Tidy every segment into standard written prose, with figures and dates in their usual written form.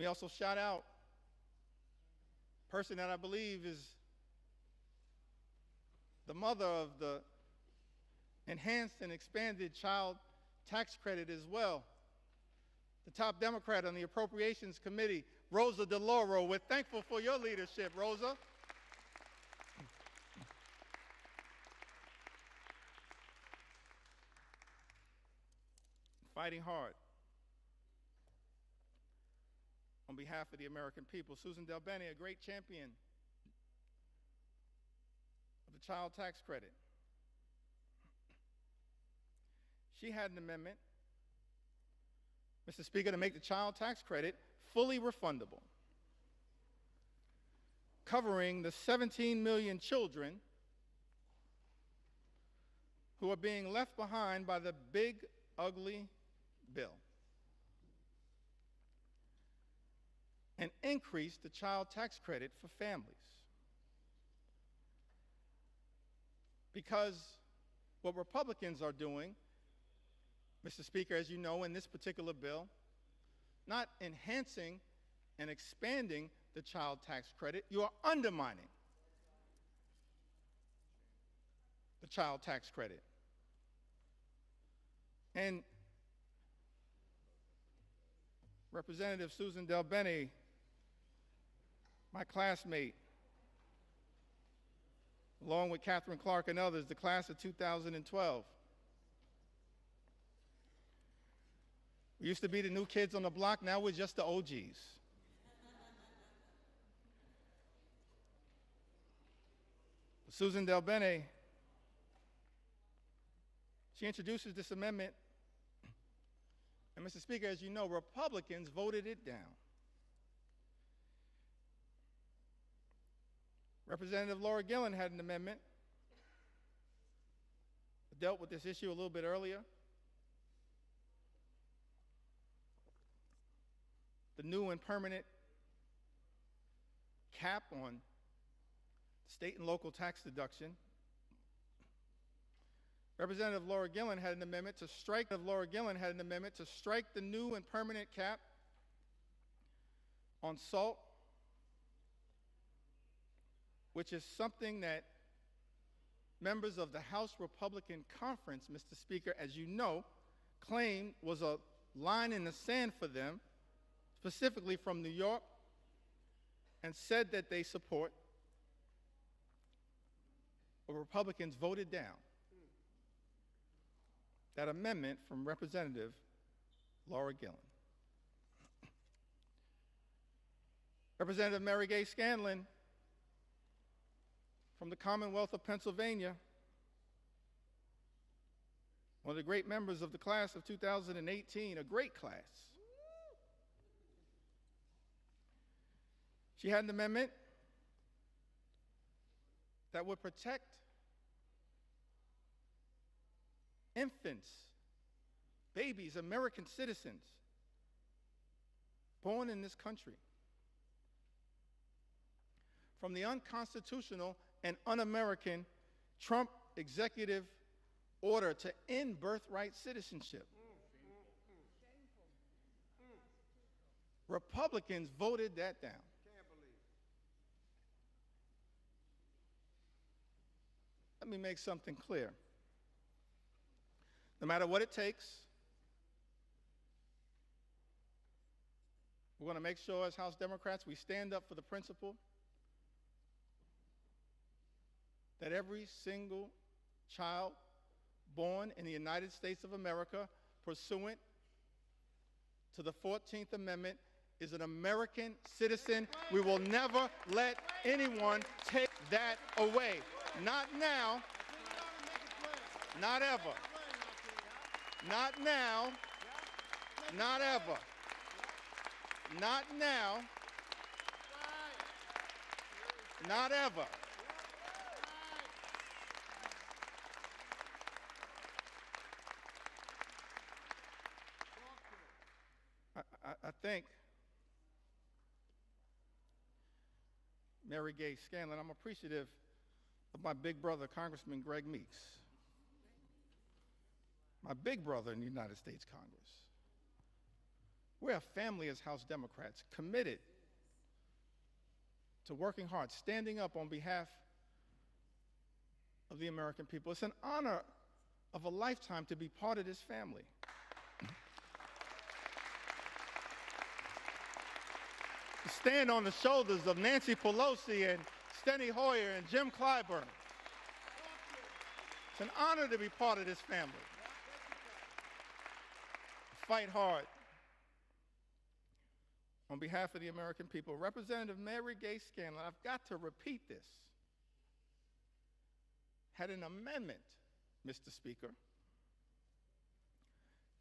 me also shout out a person that I believe is the mother of the enhanced and expanded child tax credit as well, the top Democrat on the Appropriations Committee, Rosa DeLauro. We're thankful for your leadership, Rosa. Fighting hard on behalf of the American people. Susan DelBene, a great champion of the child tax credit. She had an amendment, Mr. Speaker, to make the child tax credit fully refundable, covering the 17 million children who are being left behind by the big, ugly bill, and increase the child tax credit for families. Because what Republicans are doing, Mr. Speaker, as you know, in this particular bill, not enhancing and expanding the child tax credit, you are undermining the child tax credit. And Representative Susan DelBene, my classmate, along with Catherine Clark and others, the class of 2012. We used to be the new kids on the block, now we're just the OGs. Susan DelBene, she introduces this amendment, and Mr. Speaker, as you know, Republicans voted it down. Representative Laura Gillen had an amendment that dealt with this issue a little bit earlier. The new and permanent cap on state and local tax deduction. Representative Laura Gillen had an amendment to strike the new and permanent cap on salt, which is something that members of the House Republican Conference, Mr. Speaker, as you know, claimed was a line in the sand for them, specifically from New York, and said that they support. But Republicans voted down that amendment from Representative Laura Gillen. Representative Mary Gay Scanlon from the Commonwealth of Pennsylvania, one of the great members of the class of 2018, a great class. She had an amendment that would protect infants, babies, American citizens born in this country from the unconstitutional and un-American Trump executive order to end birthright citizenship. Republicans voted that down. Let me make something clear. No matter what it takes, we're going to make sure as House Democrats we stand up for the principle that every single child born in the United States of America pursuant to the 14th Amendment is an American citizen. We will never let anyone take that away. Not now, not ever. Not now, not ever. Not now, not ever. I think Mary Gay Scanlon, I'm appreciative of my big brother, Congressman Greg Meeks, my big brother in the United States Congress. We're a family as House Democrats, committed to working hard, standing up on behalf of the American people. It's an honor of a lifetime to be part of this family. To stand on the shoulders of Nancy Pelosi and Steny Hoyer and Jim Clyburn. It's an honor to be part of this family. Fight hard on behalf of the American people. Representative Mary Gay Scanlon, I've got to repeat this, had an amendment, Mr. Speaker,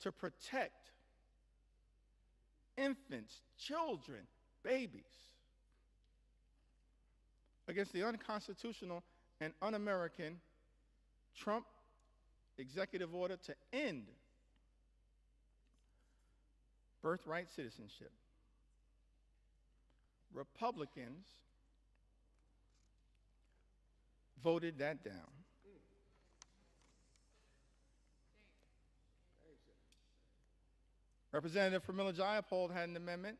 to protect infants, children, babies against the unconstitutional and un-American Trump executive order to end birthright citizenship. Republicans voted that down. Representative Pramila Jayapal had an amendment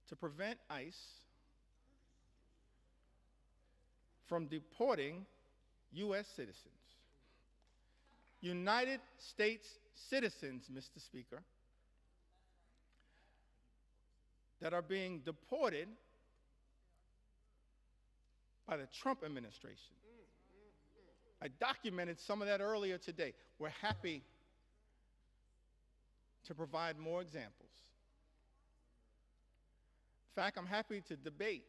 to prevent ICE from deporting U.S. citizens. United States citizens, Mr. Speaker, that are being deported by the Trump administration. I documented some of that earlier today. We're happy to provide more examples. In fact, I'm happy to debate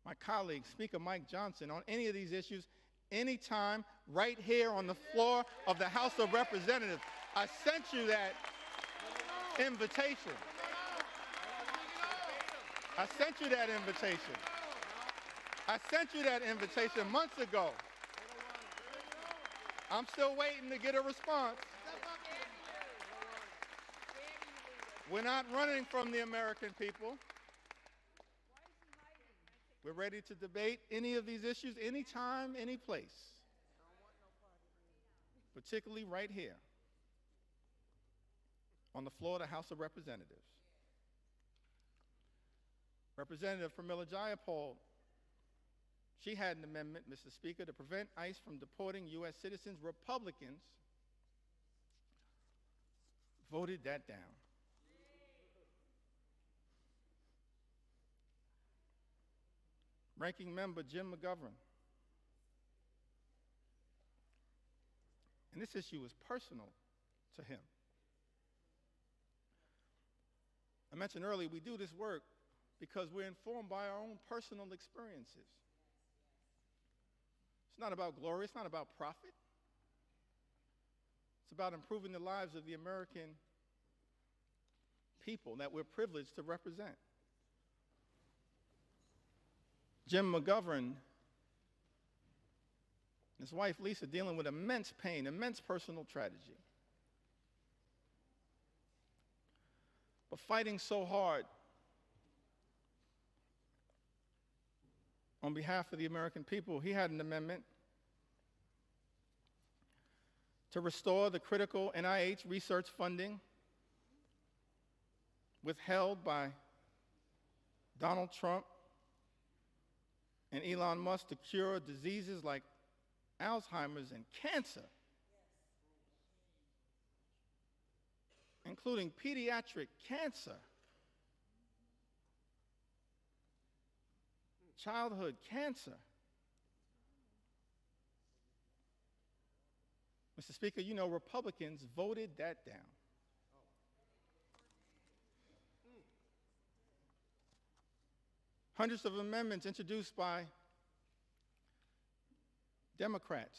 my colleague, Speaker Mike Johnson, on any of these issues anytime right here on the floor of the House of Representatives. I sent you that invitation. I sent you that invitation. I sent you that invitation months ago. I'm still waiting to get a response. We're not running from the American people. We're ready to debate any of these issues anytime, any place, particularly right here on the floor of the House of Representatives. Representative Pramila Jayapal, she had an amendment, Mr. Speaker, to prevent ICE from deporting U.S. citizens. Republicans voted that down. Ranking Member Jim McGovern, and this issue is personal to him. I mentioned earlier, we do this work because we're informed by our own personal experiences. It's not about glory, it's not about profit. It's about improving the lives of the American people that we're privileged to represent. Jim McGovern and his wife Lisa dealing with immense pain, immense personal tragedy, but fighting so hard on behalf of the American people. He had an amendment to restore the critical NIH research funding withheld by Donald Trump and Elon Musk to cure diseases like Alzheimer's and cancer, including pediatric cancer, childhood cancer. Mr. Speaker, you know Republicans voted that down. Hundreds of amendments introduced by Democrats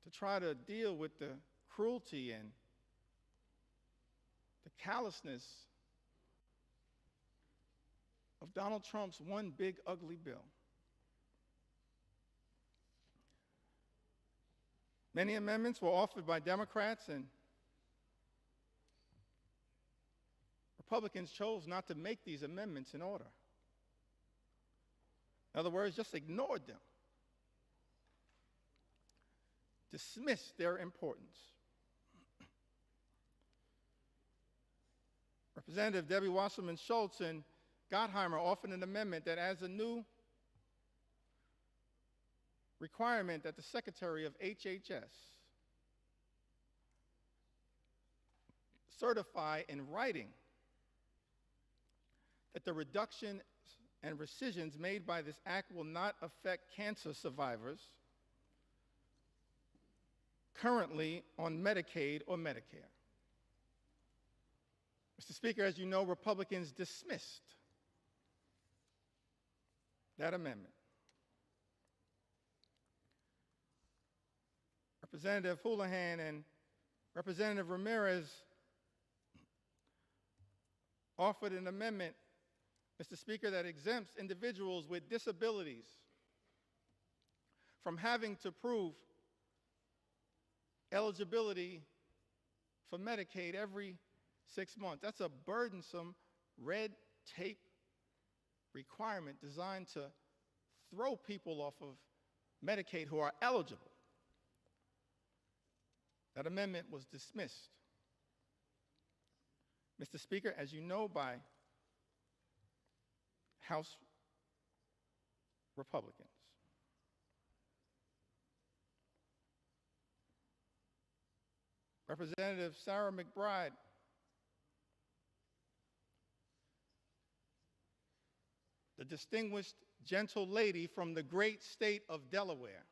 to try to deal with the cruelty and the callousness of Donald Trump's one big ugly bill. Many amendments were offered by Democrats, and Republicans chose not to make these amendments in order. In other words, just ignored them. dismiss their importance. Representative Debbie Wasserman Schultz and Gottheimer offered an amendment that adds a new requirement that the Secretary of HHS certify in writing that the reduction and rescissions made by this act will not affect cancer survivors currently on Medicaid or Medicare. Mr. Speaker, as you know, Republicans dismissed that amendment. Representative Houlihan and Representative Ramirez offered an amendment, Mr. Speaker, that exempts individuals with disabilities from having to prove eligibility for Medicaid every 6 months. That's a burdensome red tape requirement designed to throw people off of Medicaid who are eligible. That amendment was dismissed, Mr. Speaker, as you know, by House Republicans. Representative Sarah McBride the distinguished gentle lady from the great state of Delaware.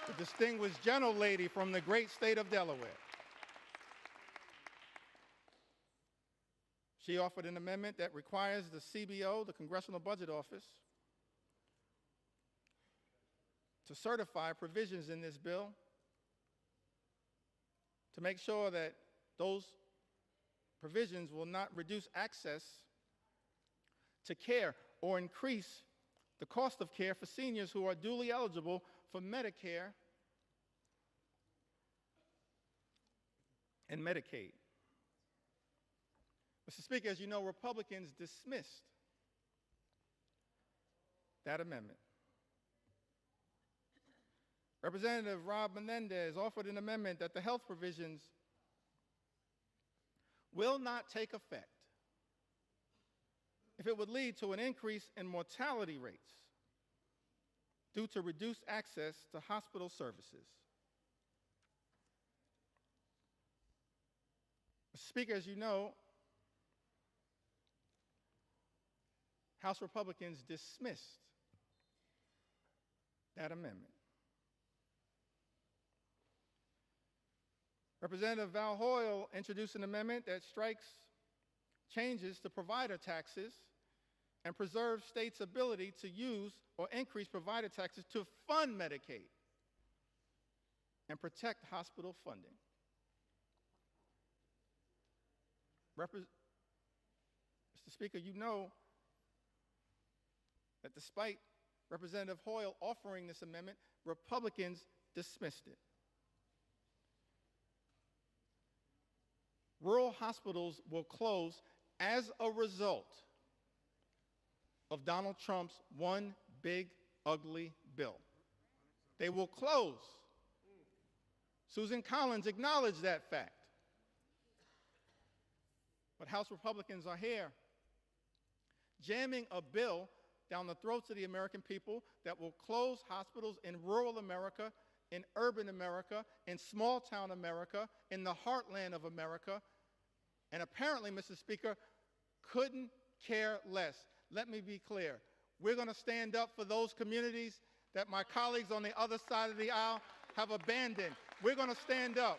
The distinguished gentle lady from the great state of Delaware. She offered an amendment that requires the CBO, the Congressional Budget Office, to certify provisions in this bill to make sure that those provisions will not reduce access to care or increase the cost of care for seniors who are duly eligible for Medicare and Medicaid. Mr. Speaker, as you know, Republicans dismissed that amendment. Representative Rob Menendez offered an amendment that the health provisions will not take effect if it would lead to an increase in mortality rates due to reduced access to hospital services. Mr. Speaker, as you know, House Republicans dismissed that amendment. Representative Val Hoyle introduced an amendment that strikes changes to provider taxes and preserves states' ability to use or increase provider taxes to fund Medicaid and protect hospital funding. Mr. Speaker, you know that despite Representative Hoyle offering this amendment, Republicans dismissed it. Rural hospitals will close as a result of Donald Trump's one big, ugly bill. They will close. Susan Collins acknowledged that fact. But House Republicans are here jamming a bill down the throats of the American people that will close hospitals in rural America, in urban America, in small town America, in the heartland of America, and apparently, Mr. Speaker, couldn't care less. Let me be clear. We're going to stand up for those communities that my colleagues on the other side of the aisle have abandoned. We're going to stand up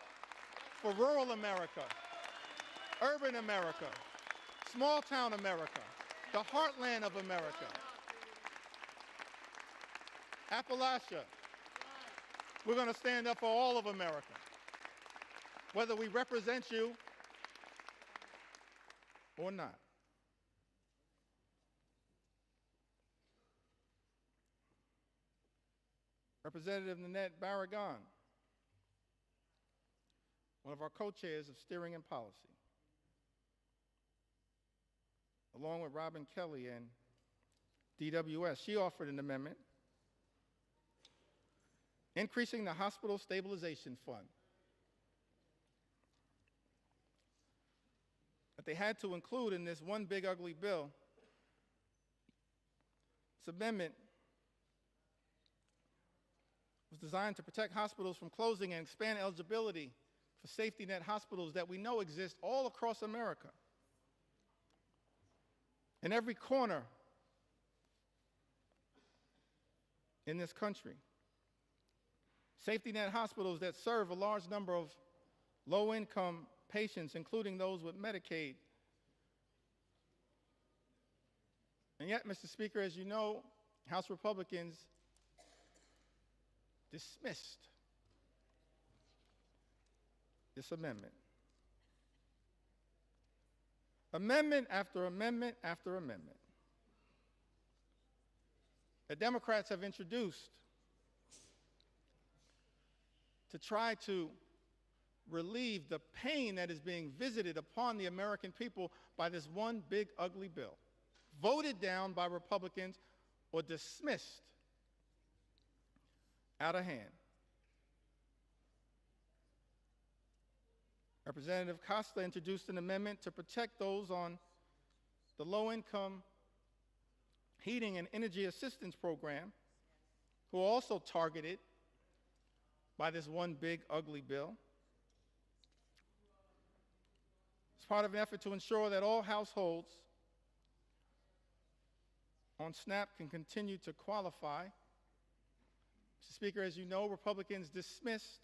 for rural America, urban America, small town America, the heartland of America, Appalachia. We're going to stand up for all of America, whether we represent you or not. Representative Nanette Barragan, one of our co-chairs of Steering and Policy, along with Robin Kelly and DWS, she offered an amendment increasing the hospital stabilization fund. But they had to include in this one big ugly bill this amendment was designed to protect hospitals from closing and expand eligibility for safety net hospitals that we know exist all across America, in every corner in this country. Safety net hospitals that serve a large number of low-income patients, including those with Medicaid. And yet, Mr. Speaker, as you know, House Republicans dismissed this amendment. Amendment after amendment after amendment. The Democrats have introduced to try to relieve the pain that is being visited upon the American people by this one big ugly bill, voted down by Republicans or dismissed out of hand. Representative Costa introduced an amendment to protect those on the low-income heating and energy assistance program who are also targeted by this one big ugly bill. It's part of an effort to ensure that all households on SNAP can continue to qualify. Mr. Speaker, as you know, Republicans dismissed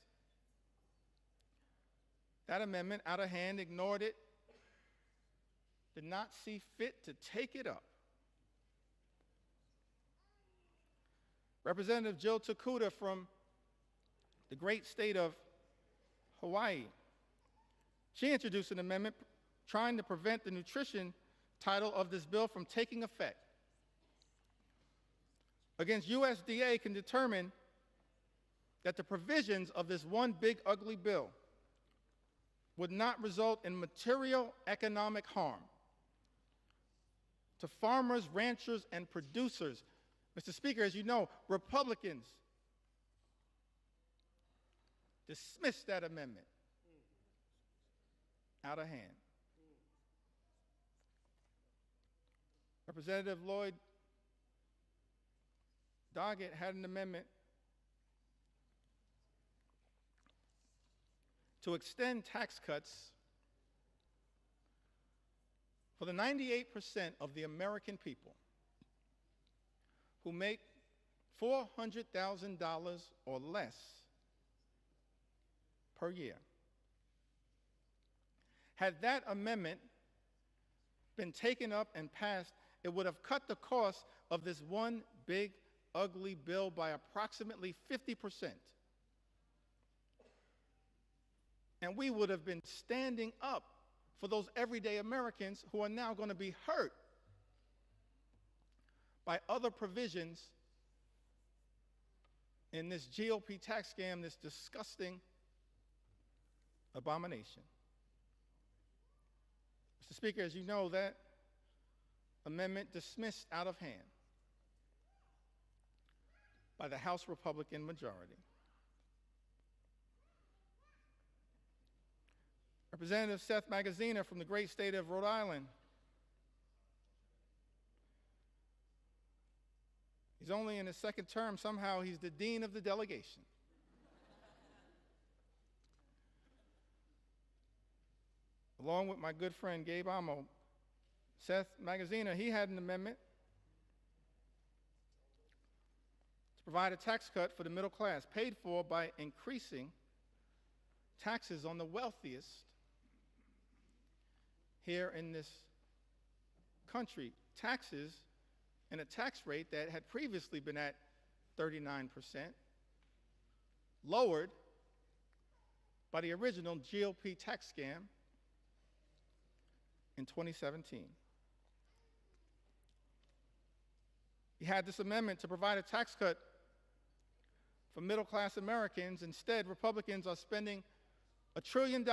that amendment out of hand, ignored it, did not see fit to take it up. Representative Jill Takuda from the great state of Hawaii, she introduced an amendment trying to prevent the nutrition title of this bill from taking effect. Against USDA can determine that the provisions of this one big ugly bill would not result in material economic harm to farmers, ranchers, and producers. Mr. Speaker, as you know, Republicans dismissed that amendment out of hand. Representative Lloyd Doggett had an amendment to extend tax cuts for the 98% of the American people who make $400,000 or less per year. Had that amendment been taken up and passed, it would have cut the cost of this one big, ugly bill by approximately 50%. And we would have been standing up for those everyday Americans who are now going to be hurt by other provisions in this GOP tax scam, this disgusting abomination. Mr. Speaker, as you know, that amendment dismissed out of hand by the House Republican majority. Representative Seth Magaziner from the great state of Rhode Island. He's only in his second term. Somehow he's the dean of the delegation. Along with my good friend Gabe Amo, Seth Magaziner, he had an amendment to provide a tax cut for the middle class, paid for by increasing taxes on the wealthiest here in this country. Taxes and a tax rate that had previously been at 39%, lowered by the original GOP tax scam in 2017. He had this amendment to provide a tax cut for middle-class Americans. Instead, Republicans are spending $1 trillion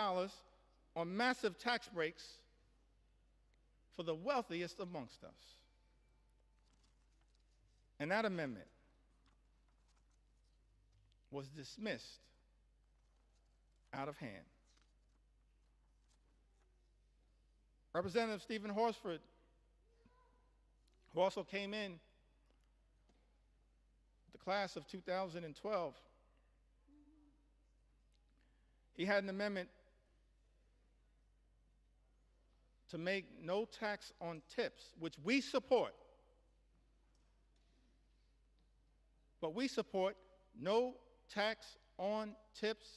on massive tax breaks for the wealthiest amongst us. And that amendment was dismissed out of hand. Representative Stephen Horsford, who also came in the class of 2012, he had an amendment to make no tax on tips, which we support. But we support no tax on tips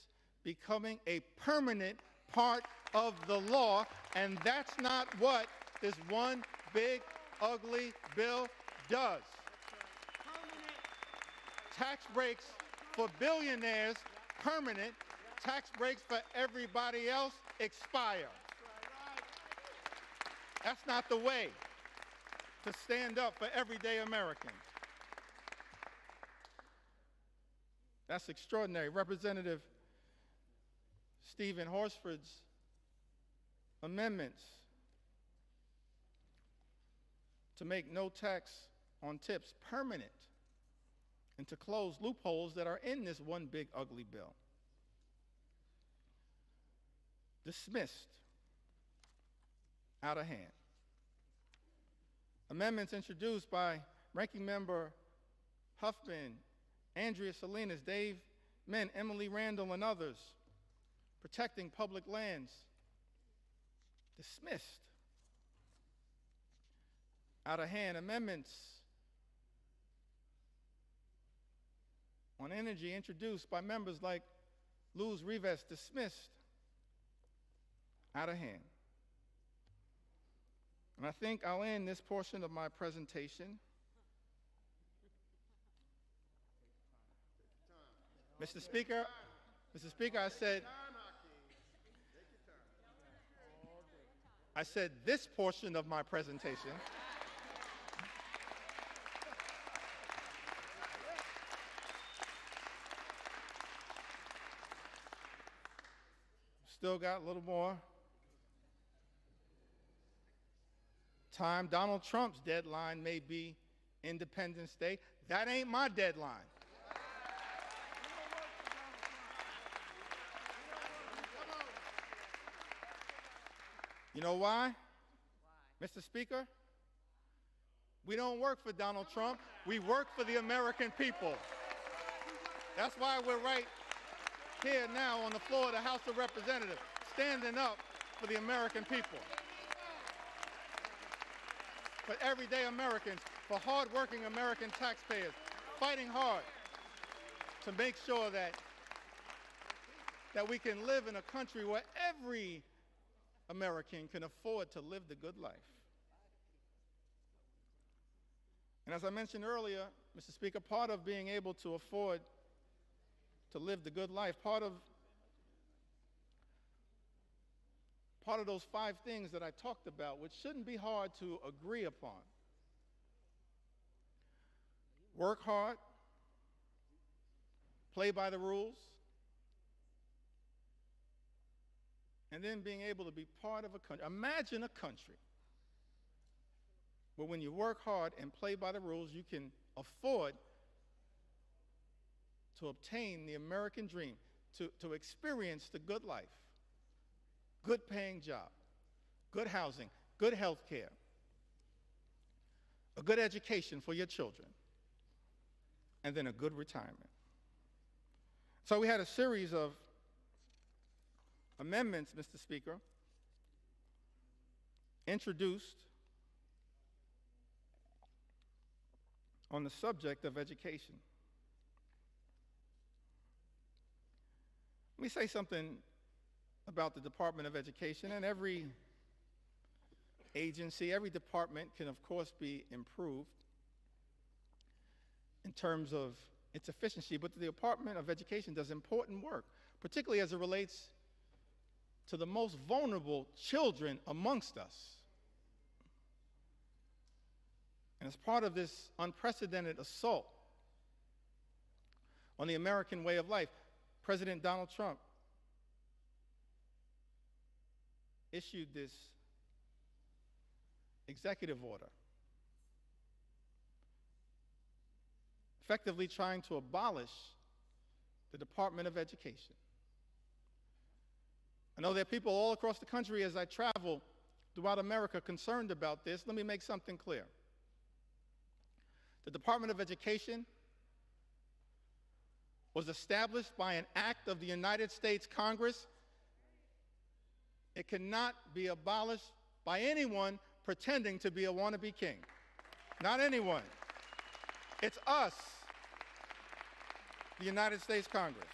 becoming a permanent part of the law, and that's not what this one big, ugly bill does. Tax breaks for billionaires, permanent. Tax breaks for everybody else expire. That's not the way to stand up for everyday Americans. That's extraordinary. Representative Stephen Horsford's amendments to make no tax on tips permanent and to close loopholes that are in this one big ugly bill. Dismissed out of hand. Amendments introduced by Ranking Member Huffman, Andrea Salinas, Dave Min, Emily Randall, and others, protecting public lands, dismissed out of hand. Amendments on energy introduced by members like Luz Rivas, dismissed out of hand. And I think I'll end this portion of my presentation. Mr. Speaker, I said this portion of my presentation. Still got a little more time. Donald Trump's deadline may be Independence Day. That ain't my deadline. You know why? Mr. Speaker? We don't work for Donald Trump. We work for the American people. That's why we're right here now on the floor of the House of Representatives, standing up for the American people. For everyday Americans, for hardworking American taxpayers, fighting hard to make sure that we can live in a country where every American can afford to live the good life. And as I mentioned earlier, Mr. Speaker, part of being able to afford to live the good life, part of those 5 things that I talked about, which shouldn't be hard to agree upon. Work hard, play by the rules, and then being able to be part of a country. Imagine a country where when you work hard and play by the rules, you can afford to obtain the American dream, to experience the good life, good paying job, good housing, good health care, a good education for your children, and then a good retirement. So we had a series of amendments, Mr. Speaker, introduced on the subject of education. Let me say something about the Department of Education, and every agency, every department can, of course, be improved in terms of its efficiency, but the Department of Education does important work, particularly as it relates to the most vulnerable children amongst us. And as part of this unprecedented assault on the American way of life, President Donald Trump issued this executive order, effectively trying to abolish the Department of Education. I know there are people all across the country as I travel throughout America concerned about this. Let me make something clear. The Department of Education was established by an act of the United States Congress. It cannot be abolished by anyone pretending to be a wannabe king. Not anyone. It's us, the United States Congress.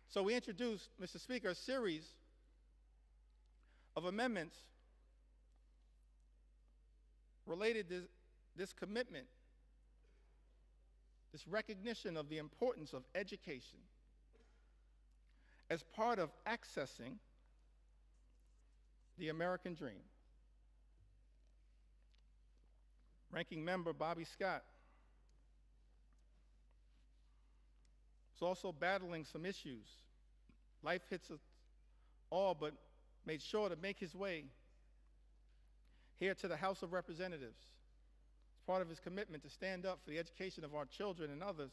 So we introduced, Mr. Speaker, a series of amendments related to this commitment, this recognition of the importance of education as part of accessing the American dream. Ranking Member Bobby Scott is also battling some issues. Life hits us all, but made sure to make his way here to the House of Representatives. It's part of his commitment to stand up for the education of our children and others.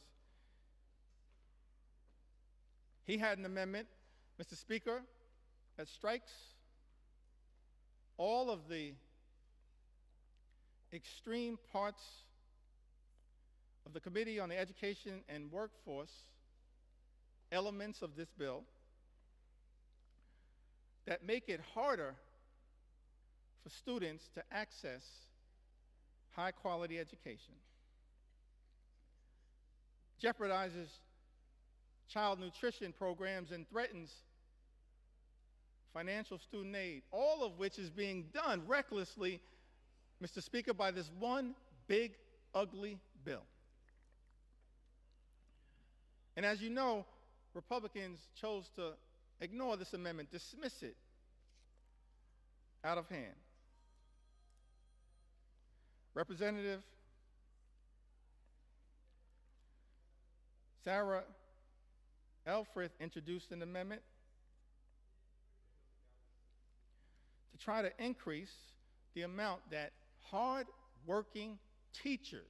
He had an amendment, Mr. Speaker, that strikes all of the extreme parts of the Committee on the Education and Workforce elements of this bill that make it harder for students to access high-quality education. Jeopardizes child nutrition programs and threatens financial student aid, all of which is being done recklessly, Mr. Speaker, by this one big, ugly bill. And as you know, Republicans chose to ignore this amendment, dismiss it out of hand. Representative Sarah Elfreth introduced an amendment to try to increase the amount that hard-working teachers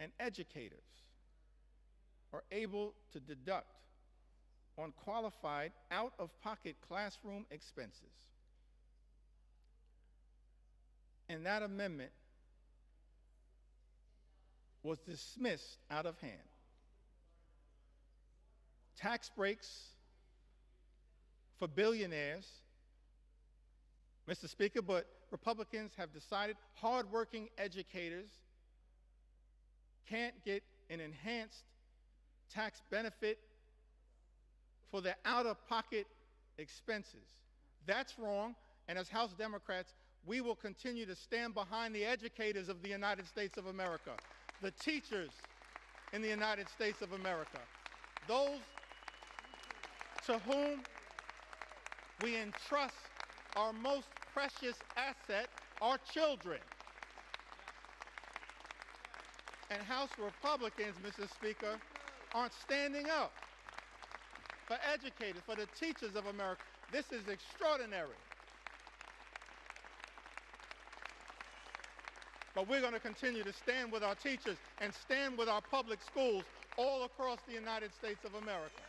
and educators are able to deduct on qualified out-of-pocket classroom expenses. And that amendment was dismissed out of hand. Tax breaks for billionaires, Mr. Speaker, but Republicans have decided hardworking educators can't get an enhanced tax benefit for their out-of-pocket expenses. That's wrong, and as House Democrats, we will continue to stand behind the educators of the United States of America, the teachers in the United States of America, those to whom we entrust our most precious asset, our children. And House Republicans, Mr. Speaker, aren't standing up for educators, for the teachers of America. This is extraordinary. But we're going to continue to stand with our teachers and stand with our public schools all across the United States of America.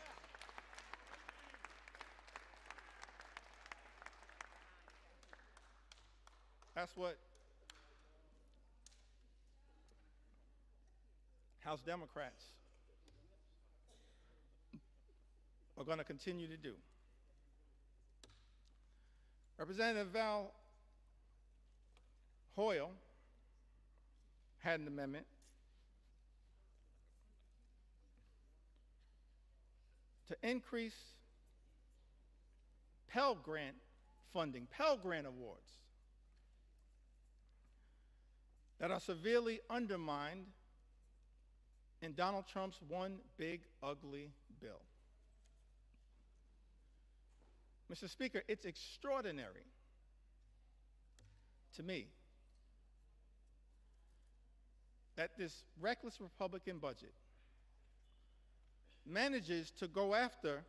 That's what House Democrats are going to continue to do. Representative Val Hoyle had an amendment to increase Pell Grant funding, Pell Grant awards that are severely undermined in Donald Trump's one big, ugly bill. Mr. Speaker, it's extraordinary to me that this reckless Republican budget manages to go after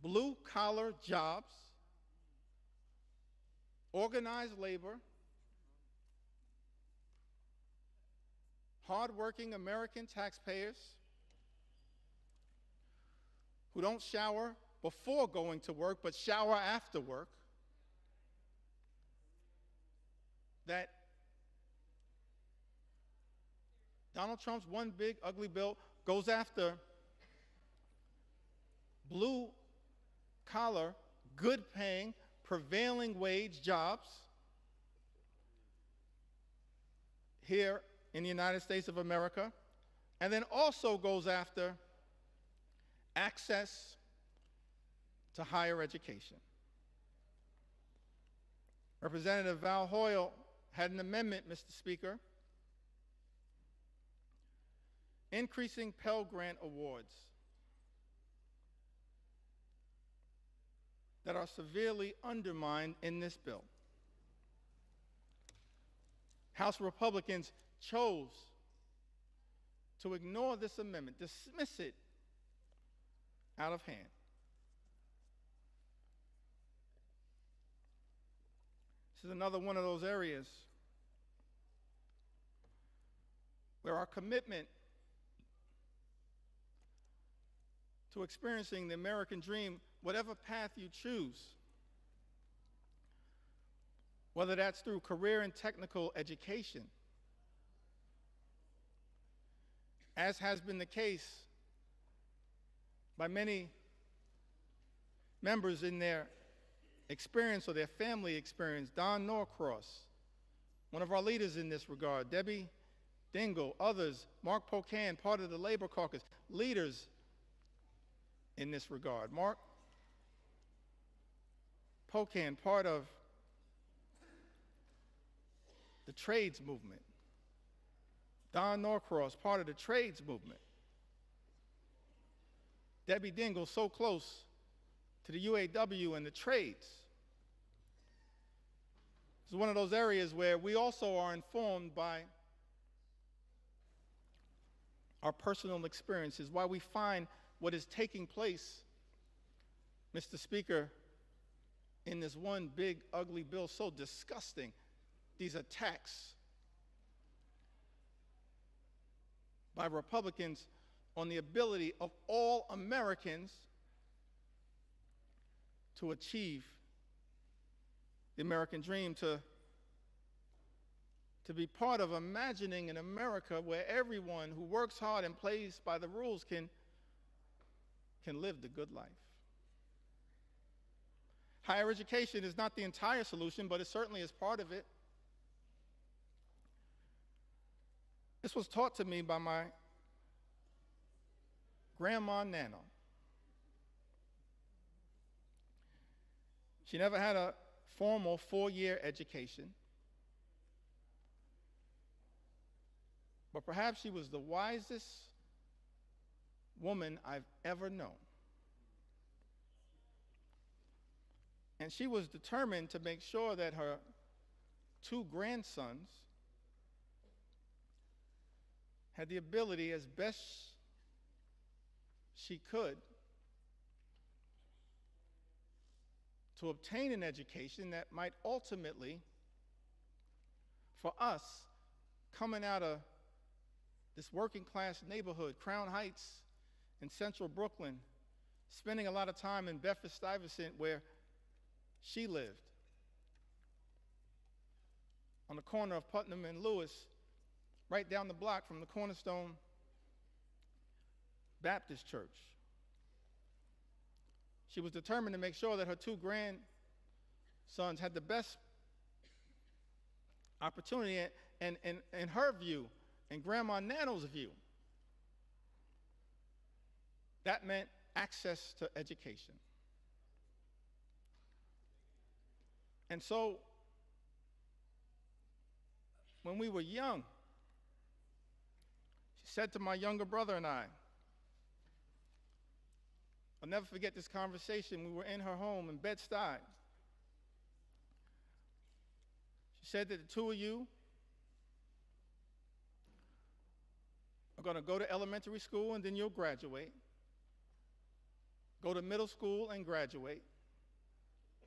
blue-collar jobs, organized labor, hardworking American taxpayers who don't shower before going to work, but shower after work, that Donald Trump's one big ugly bill goes after blue-collar, good-paying, prevailing wage jobs here in the United States of America, and then also goes after access to higher education. Representative Val Hoyle had an amendment, Mr. Speaker, increasing Pell Grant awards that are severely undermined in this bill. House Republicans chose to ignore this amendment, dismiss it out of hand. This is another one of those areas where our commitment to experiencing the American dream, whatever path you choose, whether that's through career and technical education, as has been the case by many members in their experience or their family experience. Don Norcross, one of our leaders in this regard, Debbie Dingell, others, Mark Pocan, part of the Labor Caucus, leaders in this regard. Mark Pocan, part of the trades movement. Don Norcross, part of the trades movement. Debbie Dingell, so close to the UAW and the trades. This is one of those areas where we also are informed by our personal experiences, why we find what is taking place, Mr. Speaker, in this one big, ugly bill so disgusting. These attacks by Republicans on the ability of all Americans to achieve the American dream, to be part of imagining an America where everyone who works hard and plays by the rules can live the good life. Higher education is not the entire solution, but it certainly is part of it. This was taught to me by my grandma Nana. She never had a formal 4-year education, but perhaps she was the wisest woman I've ever known. And she was determined to make sure that her 2 grandsons had the ability, as best she could, to obtain an education that might ultimately, for us, coming out of this working class neighborhood, Crown Heights in central Brooklyn, spending a lot of time in Bedford-Stuyvesant where she lived, on the corner of Putnam and Lewis, right down the block from the Cornerstone Baptist Church. She was determined to make sure that her 2 grandsons had the best opportunity, and in her view, and Grandma Nano's view, that meant access to education. And so, when we were young, she said to my younger brother and I, I'll never forget this conversation. We were in her home in Bed-Stuy. She said that the 2 of you are going to go to elementary school and then you'll graduate. Go to middle school and graduate.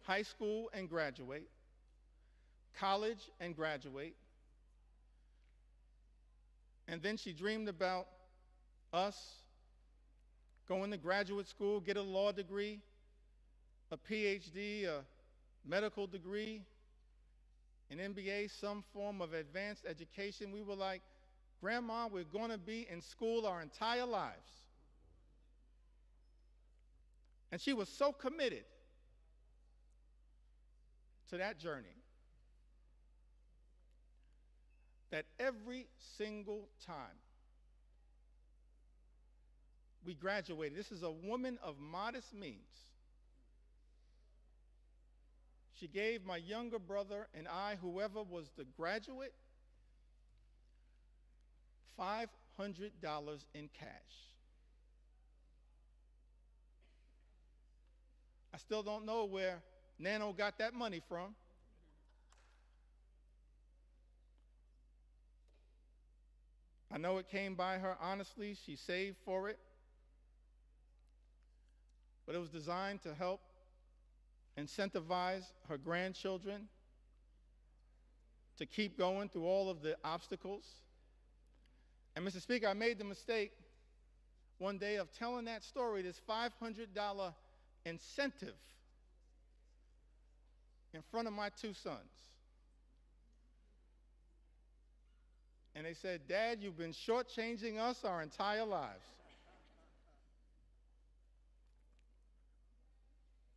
High school and graduate. College and graduate. And then she dreamed about us going to graduate school, get a law degree, a PhD, a medical degree, an MBA, some form of advanced education. We were like, Grandma, we're going to be in school our entire lives. And she was so committed to that journey that every single time we graduated, this is a woman of modest means, she gave my younger brother and I, whoever was the graduate, $500 in cash. I still don't know where Nano got that money from. I know it came by her honestly. She saved for it. But it was designed to help incentivize her grandchildren to keep going through all of the obstacles. And Mr. Speaker, I made the mistake one day of telling that story, this $500 incentive, in front of my two sons. And they said, Dad, you've been shortchanging us our entire lives.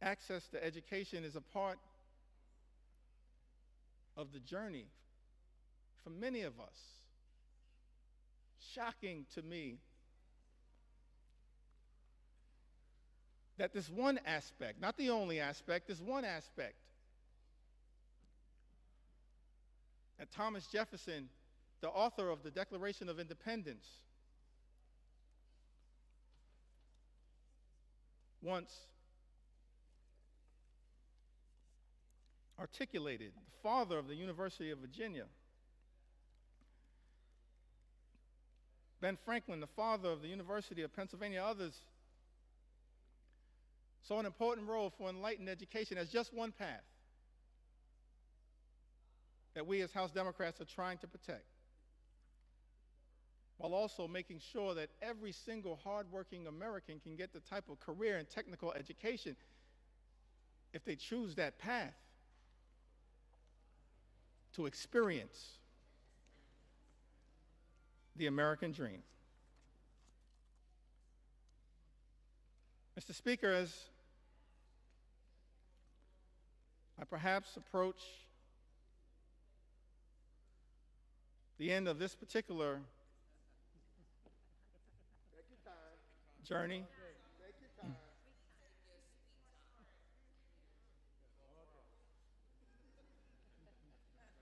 Access to education is a part of the journey for many of us. Shocking to me that this one aspect, not the only aspect, this one aspect that Thomas Jefferson, the author of the Declaration of Independence, once articulated, the father of the University of Virginia, Ben Franklin, the father of the University of Pennsylvania, others saw an important role for enlightened education as just one path that we as House Democrats are trying to protect, while also making sure that every single hardworking American can get the type of career and technical education if they choose that path to experience the American dream. Mr. Speaker, as I perhaps approach the end of this particular journey,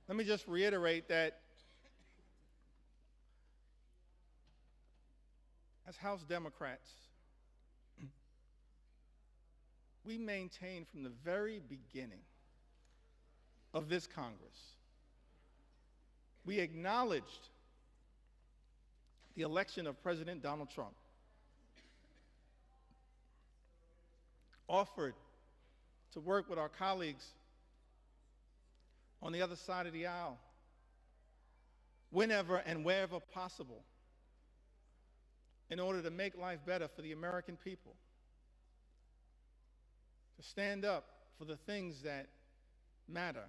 let me just reiterate that as House Democrats, we maintain from the very beginning of this Congress, we acknowledged the election of President Donald Trump, offered to work with our colleagues on the other side of the aisle whenever and wherever possible in order to make life better for the American people, to stand up for the things that matter,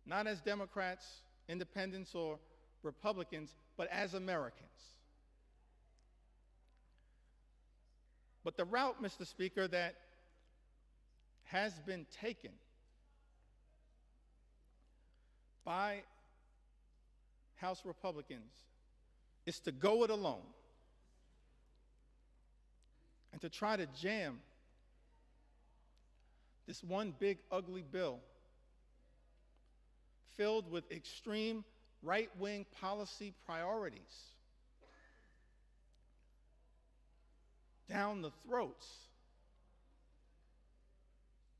not as Democrats, independents, or Republicans, but as Americans. But the route, Mr. Speaker, that has been taken by House Republicans is to go it alone and to try to jam this one big ugly bill filled with extreme right-wing policy priorities down the throats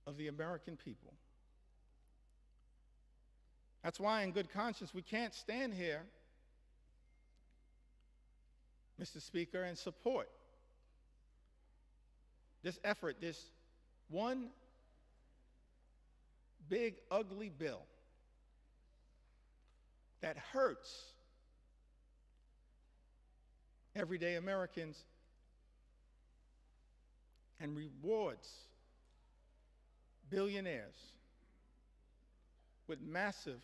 of the American people. That's why, in good conscience, we can't stand here, Mr. Speaker, and support this effort, this one big ugly bill that hurts everyday Americans and rewards billionaires with massive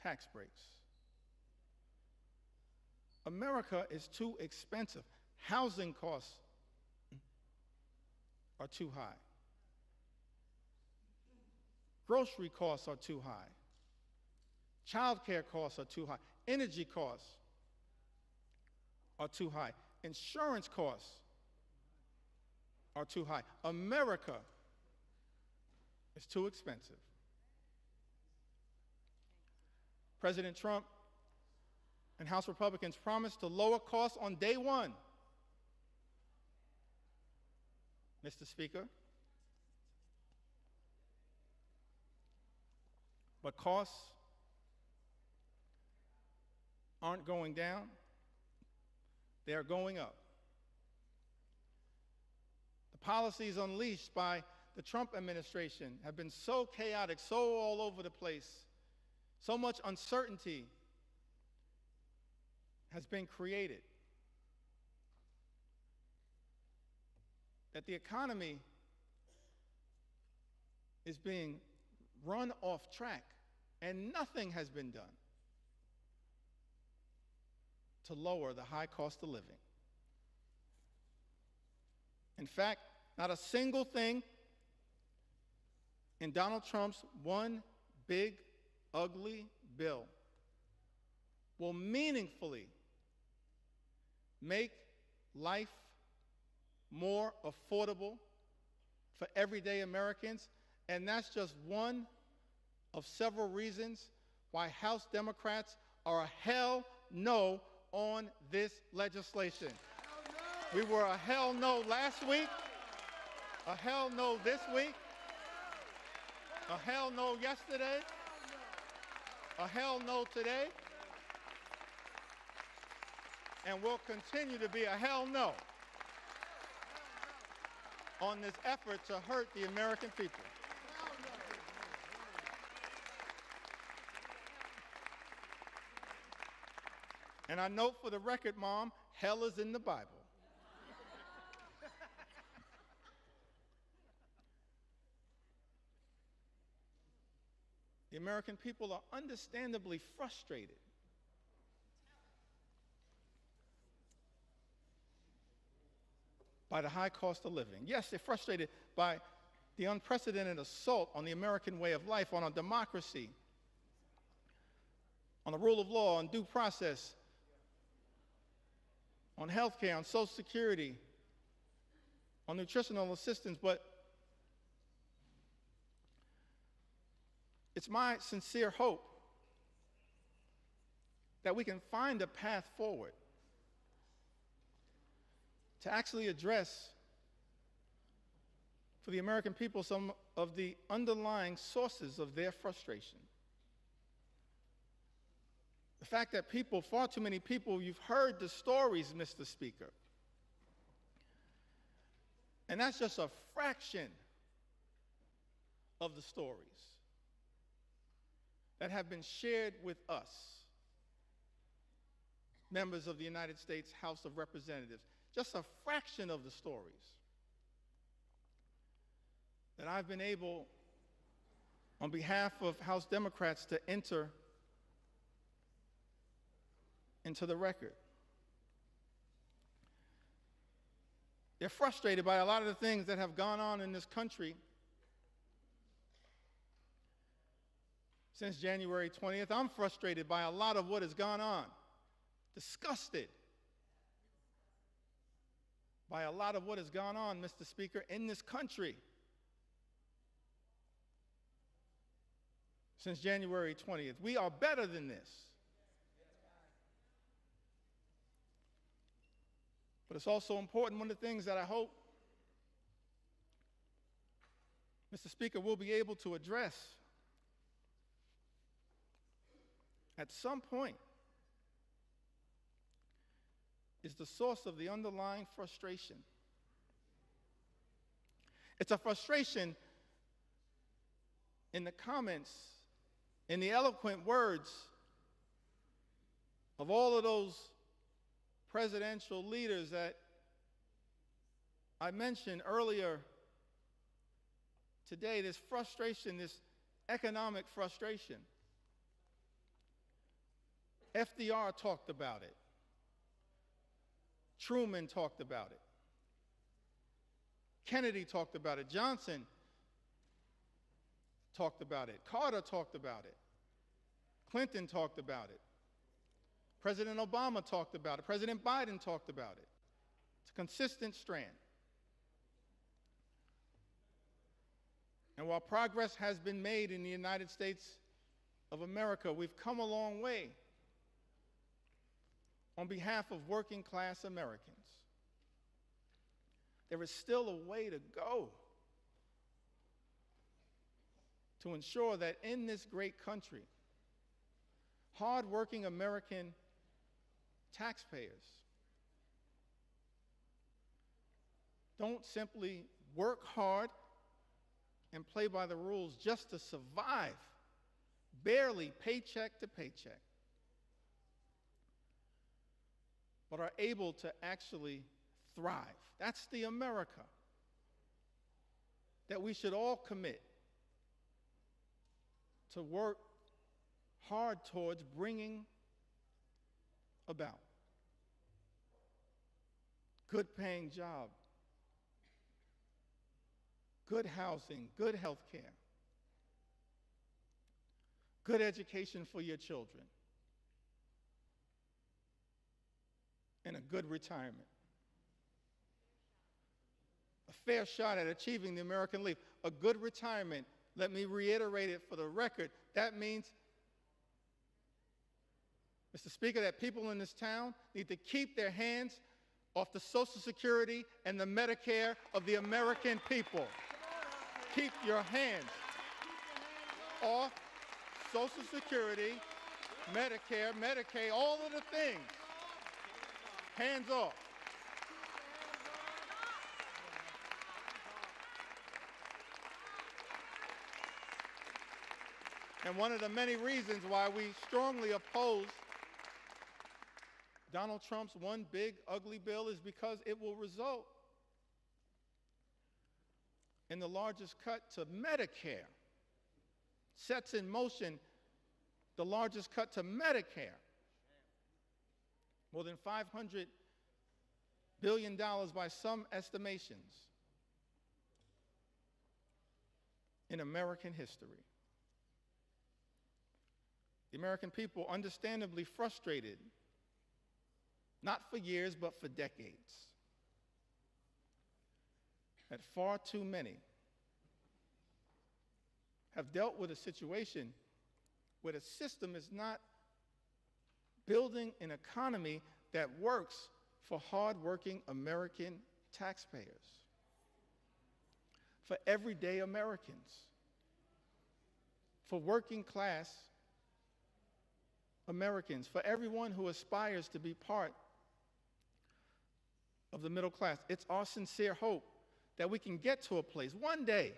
tax breaks. America is too expensive. Housing costs are too high. Grocery costs are too high. Childcare costs are too high. Energy costs are too high. Insurance costs are too high. America is too expensive. President Trump and House Republicans promised to lower costs on day one. Mr. Speaker, but costs aren't going down, they are going up. The policies unleashed by the Trump administration have been so chaotic, so all over the place, so much uncertainty has been created that the economy is being run off track, and nothing has been done to lower the high cost of living. In fact, not a single thing in Donald Trump's one big, ugly bill will meaningfully make life more affordable for everyday Americans, and that's just one of several reasons why House Democrats are a hell no on this legislation. We were a hell no last week, a hell no this week, a hell no yesterday, a hell no today, and will continue to be a hell no on this effort to hurt the American people. And I note for the record, Mom, hell is in the Bible. The American people are understandably frustrated by the high cost of living. Yes, they're frustrated by the unprecedented assault on the American way of life, on our democracy, on the rule of law, on due process, on health care, on Social Security, on nutritional assistance, but it's my sincere hope that we can find a path forward to actually address for the American people some of the underlying sources of their frustration. The fact that people, far too many people, you've heard the stories, Mr. Speaker, and that's just a fraction of the stories that have been shared with us, members of the United States House of Representatives. Just a fraction of the stories that I've been able, on behalf of House Democrats, to enter into the record. They're frustrated by a lot of the things that have gone on in this country since January 20th. I'm frustrated by a lot of what has gone on, disgusted by a lot of what has gone on, Mr. Speaker, in this country since January 20th. We are better than this. But it's also important, one of the things that I hope, Mr. Speaker, we'll be able to address at some point is the source of the underlying frustration. It's a frustration in the comments, in the eloquent words of all of those presidential leaders that I mentioned earlier today, this frustration, this economic frustration. FDR talked about it. Truman talked about it. Kennedy talked about it. Johnson talked about it. Carter talked about it. Clinton talked about it. President Obama talked about it. President Biden talked about it. It's a consistent strand. And while progress has been made in the United States of America, we've come a long way on behalf of working class Americans. There is still a way to go to ensure that in this great country, hardworking American taxpayers don't simply work hard and play by the rules just to survive, barely paycheck to paycheck, but are able to actually thrive. That's the America that we should all commit to work hard towards bringing about. Good paying job, good housing, good health care, good education for your children, and a good retirement. A fair shot at achieving the American Leap. A good retirement, let me reiterate it for the record, that means, Mr. Speaker, that people in this town need to keep their hands off the Social Security and the Medicare of the American people. Keep your hands off Social Security, Medicare, Medicaid, all of the things. Hands off. And one of the many reasons why we strongly oppose Donald Trump's one big ugly bill is because it will result in the largest cut to Medicare, sets in motion the largest cut to Medicare, more than $500 billion by some estimations in American history. The American people understandably frustrated, not for years, but for decades, that far too many have dealt with a situation where the system is not building an economy that works for hardworking American taxpayers, for everyday Americans, for working class Americans, for everyone who aspires to be part of the middle class. It's our sincere hope that we can get to a place one day,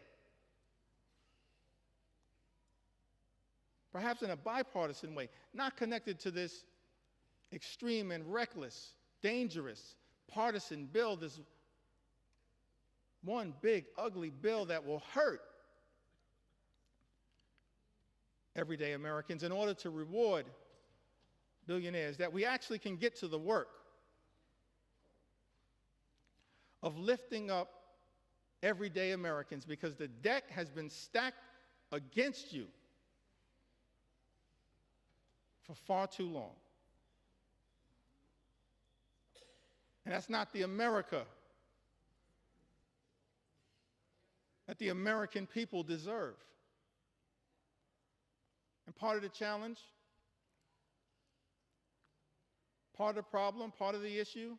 perhaps in a bipartisan way, not connected to this extreme and reckless, dangerous, partisan bill, this one big, ugly bill that will hurt everyday Americans in order to reward billionaires, that we actually can get to the work of lifting up everyday Americans, because the deck has been stacked against you for far too long. And that's not the America that the American people deserve. And part of the challenge, part of the problem, part of the issue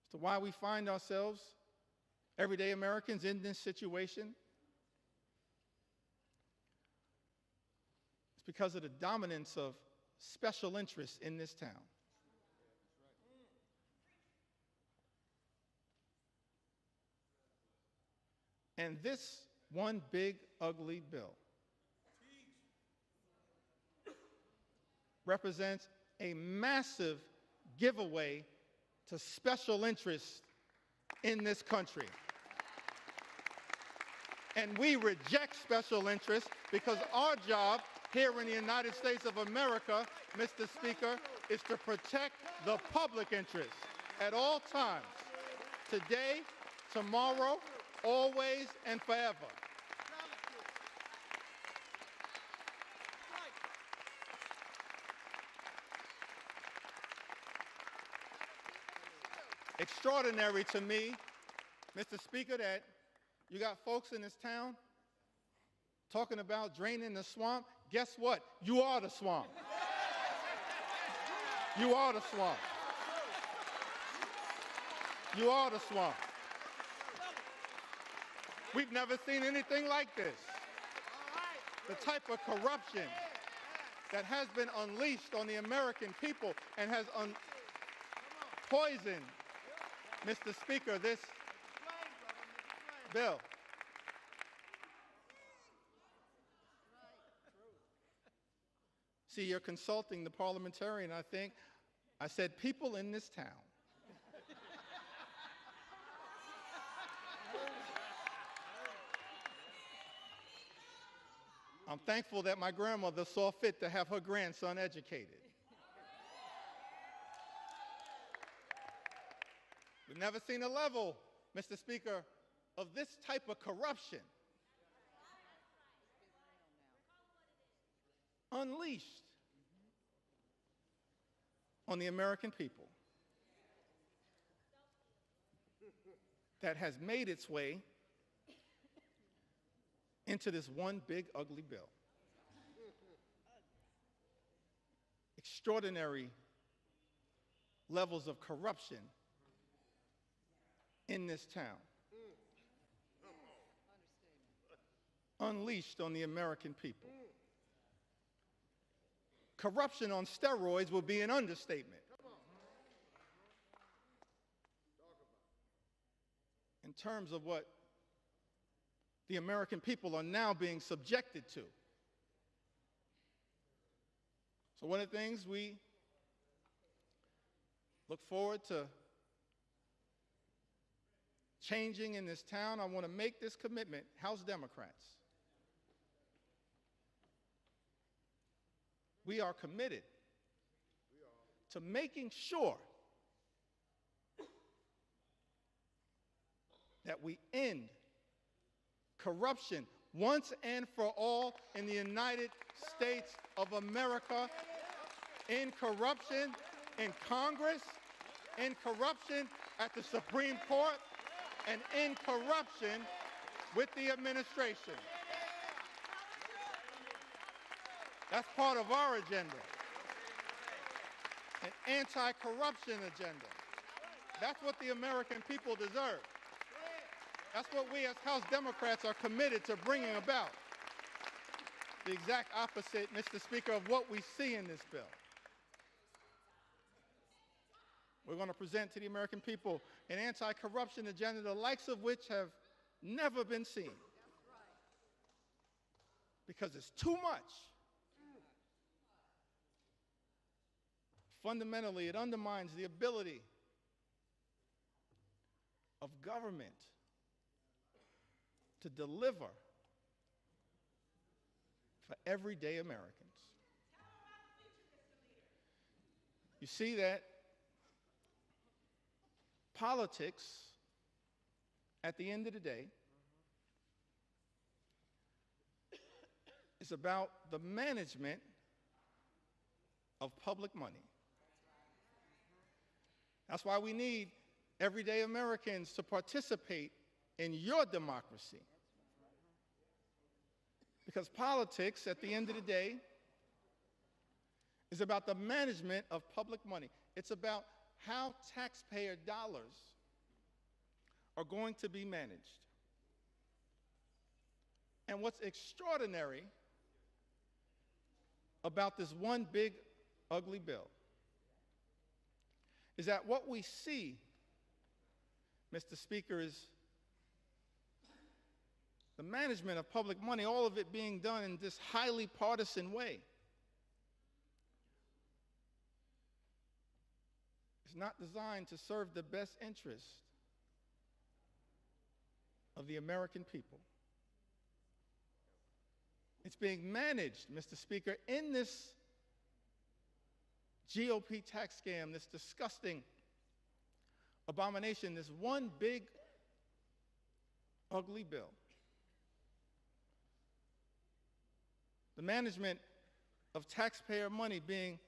as to why we find ourselves, everyday Americans, in this situation, it's because of the dominance of special interests in this town. And this one big, ugly bill represents a massive giveaway to special interests in this country. And we reject special interests because our job here in the United States of America, Mr. Speaker, is to protect the public interest at all times, today, tomorrow, always, and forever. Extraordinary to me, Mr. Speaker, that you got folks in this town talking about draining the swamp. Guess what? You are the swamp. You are the swamp. You are the swamp. We've never seen anything like this. The type of corruption that has been unleashed on the American people and has poisoned, Mr. Speaker, this bill. See, you're consulting the parliamentarian, I think. I said people in this town. I'm thankful that my grandmother saw fit to have her grandson educated. We've never seen a level, Mr. Speaker, of this type of corruption unleashed on the American people that has made its way into this one big ugly bill. Extraordinary levels of corruption in this town. Unleashed on the American people. Corruption on steroids would be an understatement. In terms of what the American people are now being subjected to. So one of the things we look forward to changing in this town, I want to make this commitment, House Democrats. We are committed to making sure that we end corruption once and for all in the United States of America, in corruption in Congress, in corruption at the Supreme Court, and in corruption with the administration. That's part of our agenda, an anti-corruption agenda. That's what the American people deserve. That's what we as House Democrats are committed to bringing about. The exact opposite, Mr. Speaker, of what we see in this bill. We're going to present to the American people an anti-corruption agenda, the likes of which have never been seen. Because it's too much. Fundamentally, it undermines the ability of government to deliver for everyday Americans. You see that politics, at the end of the day, is about the management of public money. That's why we need everyday Americans to participate in your democracy. Because politics, at the end of the day, is about the management of public money. It's about how taxpayer dollars are going to be managed. And what's extraordinary about this one big, ugly bill is that what we see, Mr. Speaker, is the management of public money, all of it being done in this highly partisan way. is not designed to serve the best interest of the American people. It's being managed, Mr. Speaker, in this GOP tax scam, this disgusting abomination, this one big, ugly bill. The management of taxpayer money being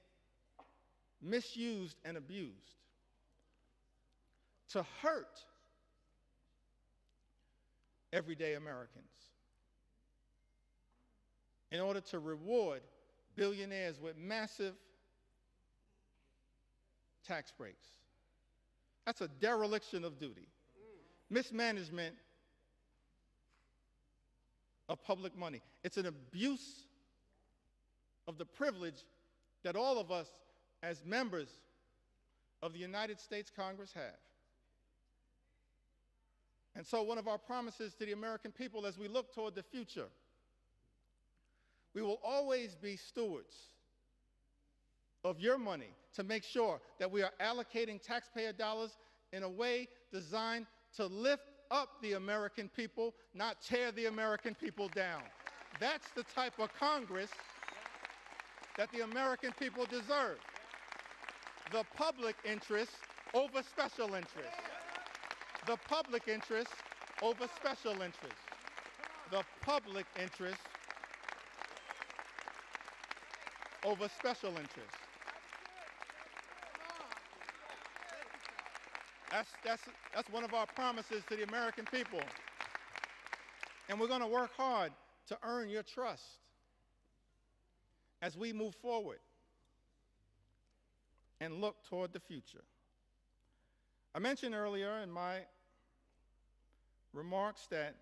misused and abused to hurt everyday Americans in order to reward billionaires with massive tax breaks. That's a dereliction of duty, mismanagement of public money. It's an abuse of the privilege that all of us as members of the United States Congress have. And so one of our promises to the American people as we look toward the future, we will always be stewards of your money to make sure that we are allocating taxpayer dollars in a way designed to lift up the American people, not tear the American people down. That's the type of Congress that the American people deserve. The public interest over special interest. The public interest over special interest. The public interest over special interest. That's one of our promises to the American people. And we're going to work hard to earn your trust as we move forward and look toward the future. I mentioned earlier in my remarks that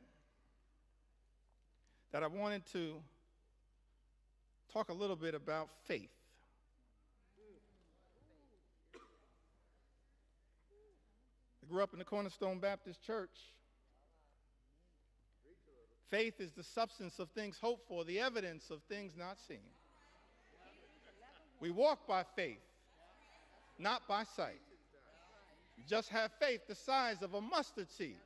I wanted to talk a little bit about faith. I grew up in the Cornerstone Baptist Church. Faith is the substance of things hoped for, the evidence of things not seen. We walk by faith, not by sight. You just have faith the size of a mustard seed.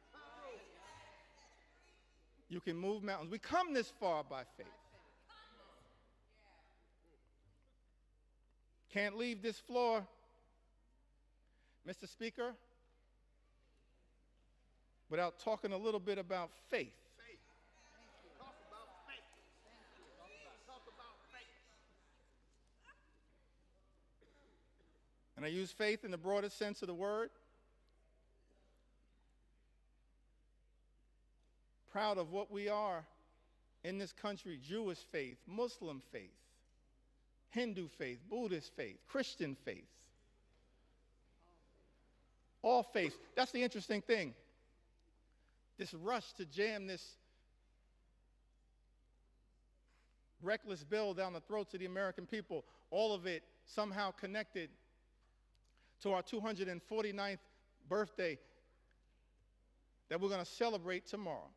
You can move mountains. We come this far by faith. Can't leave this floor, Mr. Speaker, without talking a little bit about faith. Talk about faith. Talk about faith. And I use faith in the broadest sense of the word. Proud of what we are in this country: Jewish faith, Muslim faith, Hindu faith, Buddhist faith, Christian faith. All faiths. That's the interesting thing. This rush to jam this reckless bill down the throats of the American people, all of it somehow connected to our 249th birthday that we're going to celebrate tomorrow,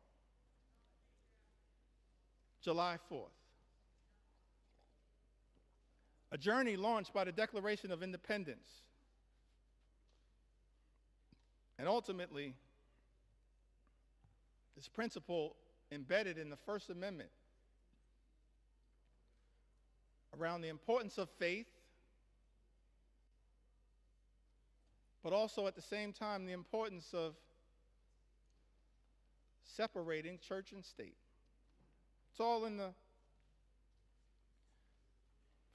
July 4th. A journey launched by the Declaration of Independence, and ultimately this principle embedded in the First Amendment around the importance of faith, but also at the same time the importance of separating church and state. It's all in the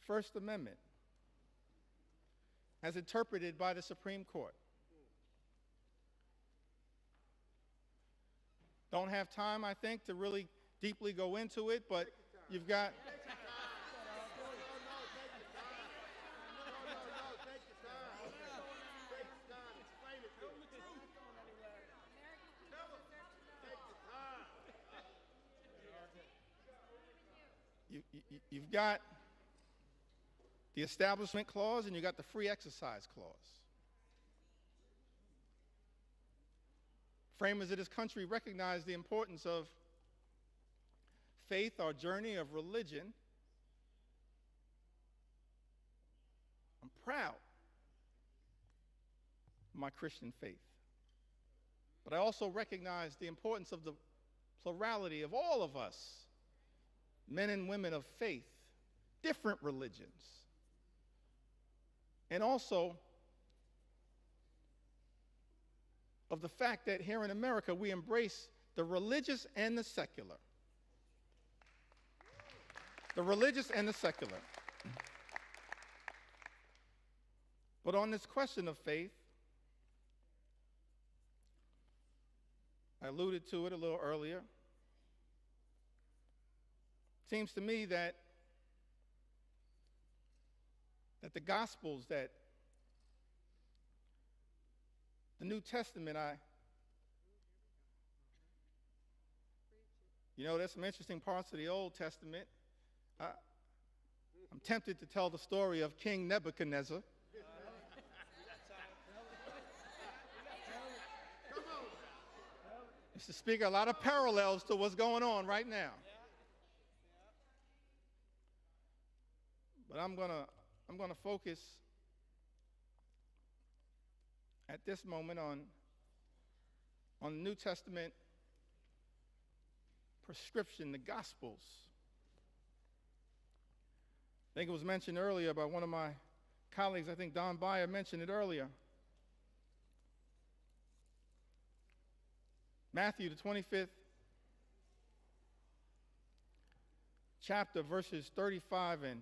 First Amendment as interpreted by the Supreme Court. Don't have time, I think, to really deeply go into it, but you've got... You've got the Establishment Clause and you've got the Free Exercise Clause. Framers of this country recognize the importance of faith, our journey of religion. I'm proud my Christian faith. But I also recognize the importance of the plurality of all of us, men and women of faith, different religions. And also of the fact that here in America we embrace the religious and the secular. The religious and the secular. But on this question of faith, I alluded to it a little earlier. It seems to me that the Gospels, that the New Testament, there's some interesting parts of the Old Testament. I'm tempted to tell the story of King Nebuchadnezzar. Mr. Speaker, a lot of parallels to what's going on right now. But I'm gonna focus at this moment on the New Testament prescription, the Gospels. I think it was mentioned earlier by one of my colleagues. I think Don Beyer mentioned it earlier. Matthew, the 25th chapter, verses 35 and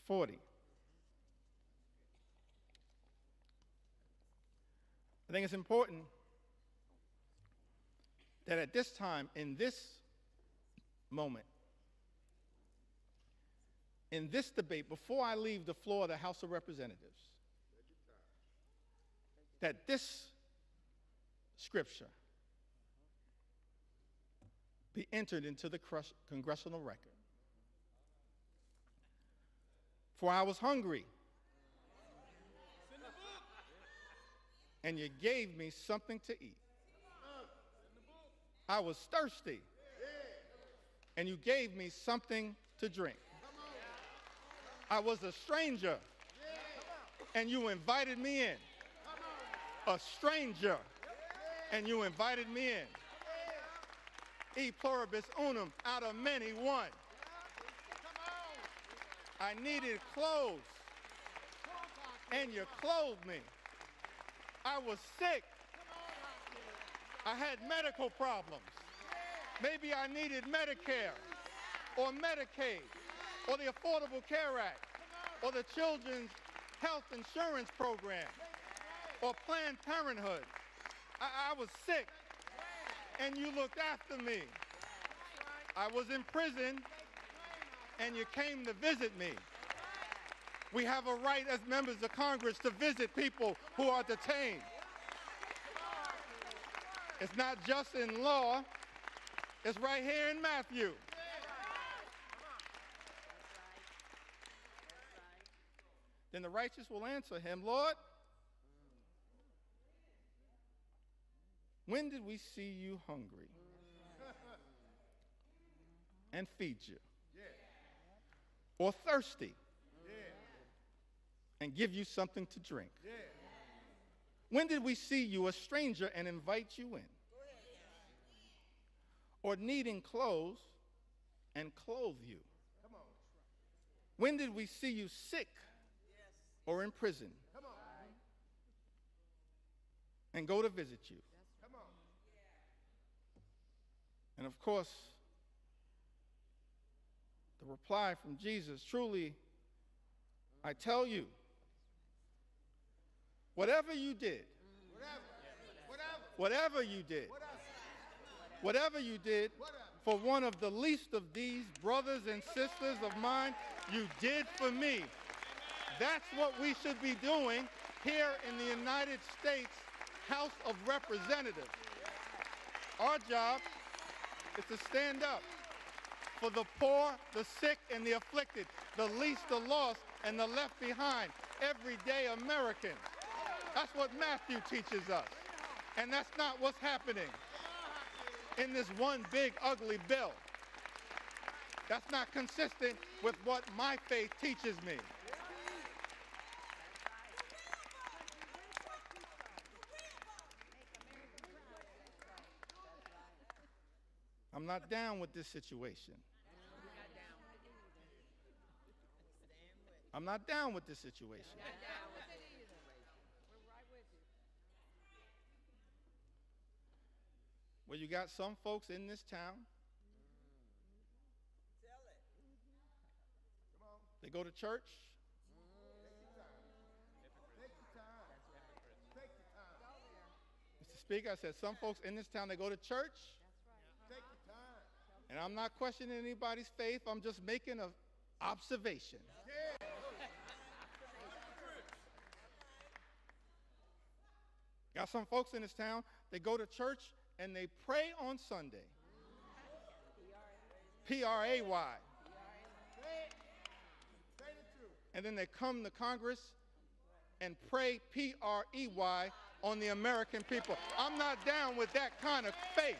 40. I think it's important that at this time, in this moment, in this debate, before I leave the floor of the House of Representatives, that this scripture be entered into the congressional record. For I was hungry, and you gave me something to eat. I was thirsty, and you gave me something to drink. I was a stranger, and you invited me in. A stranger, and you invited me in. E pluribus unum, out of many, one. I needed clothes, and you clothed me. I was sick. I had medical problems. Maybe I needed Medicare or Medicaid or the Affordable Care Act or the Children's Health Insurance Program or Planned Parenthood. I was sick, and you looked after me. I was in prison, and you came to visit me. We have a right as members of Congress to visit people who are detained. It's not just in law, it's right here in Matthew. Then the righteous will answer him, Lord, when did we see you hungry and feed you? Or thirsty and give you something to drink? When did we see you a stranger and invite you in? Or needing clothes and clothe you? When did we see you sick or in prison and go to visit you? And of course, the reply from Jesus, truly, I tell you, whatever you did, whatever you did for one of the least of these brothers and sisters of mine, you did for me. That's what we should be doing here in the United States House of Representatives. Our job is to stand up for the poor, the sick, and the afflicted, the least, the lost, and the left behind, everyday Americans. That's what Matthew teaches us. And that's not what's happening in this one big, ugly bill. That's not consistent with what my faith teaches me. I'm not down with this situation. I'm not down with this situation. Well, you got some folks in this town. They go to church. Mr. Speaker, I said some folks in this town, they go to church. And I'm not questioning anybody's faith. I'm just making an observation. Got some folks in this town, they go to church and they pray on Sunday. P-R-A-Y. And then they come to Congress and pray P-R-E-Y on the American people. I'm not down with that kind of faith.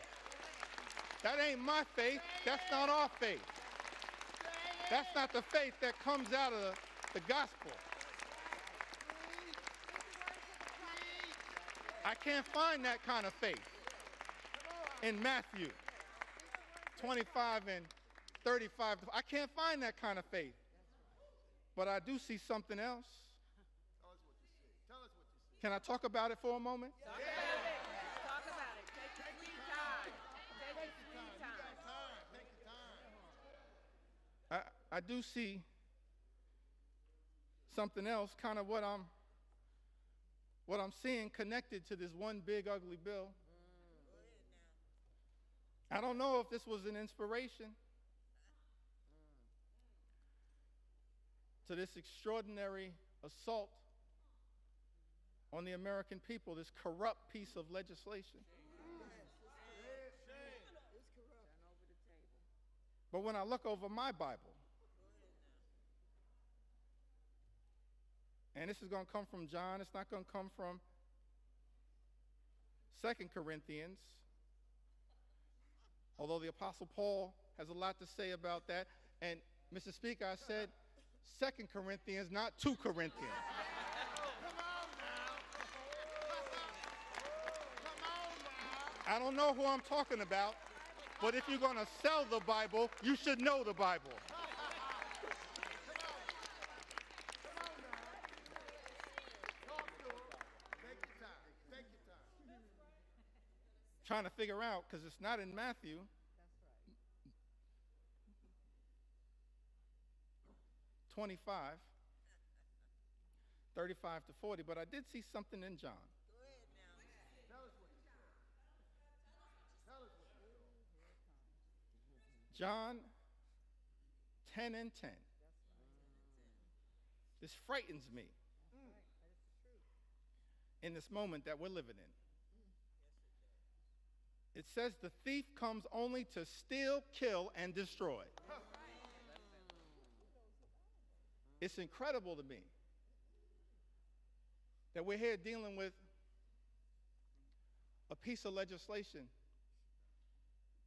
That ain't my faith. That's not our faith. That's not the faith that comes out of the gospel. I can't find that kind of faith in Matthew 25 and 35. I can't find that kind of faith. But I do see something else. Tell us what you see. Tell us what you see. Can I talk about it for a moment? Talk about it. Talk about it. Take your sweet time. Take your sweet time. Take your time. I do see something else, kind of what I'm seeing connected to this one big ugly bill. I don't know if this was an inspiration to this extraordinary assault on the American people, this corrupt piece of legislation. But when I look over my Bible, and this is going to come from John, it's not going to come from 2 Corinthians, although the Apostle Paul has a lot to say about that. And, Mr. Speaker, I said 2 Corinthians, not 2 Corinthians. I don't know who I'm talking about, but if you're going to sell the Bible, you should know the Bible. Trying to figure out, because it's not in Matthew. That's right. 25, 35 to 40, but I did see something in John. Go ahead now. Tell us what you saw. Tell us what you saw. John 10 and 10. This frightens me in this moment that we're living in. It says the thief comes only to steal, kill, and destroy. It's incredible to me that we're here dealing with a piece of legislation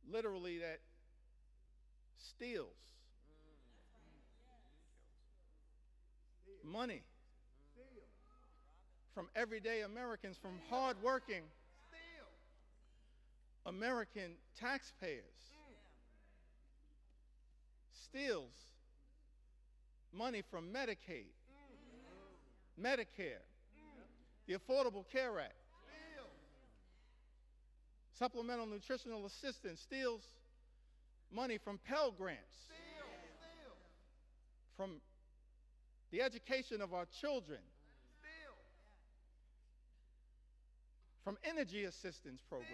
literally that steals money from everyday Americans, from hardworking American taxpayers, steals money from Medicaid, Medicare, the Affordable Care Act, supplemental nutritional assistance, steals money from Pell Grants, from the education of our children, from energy assistance programs.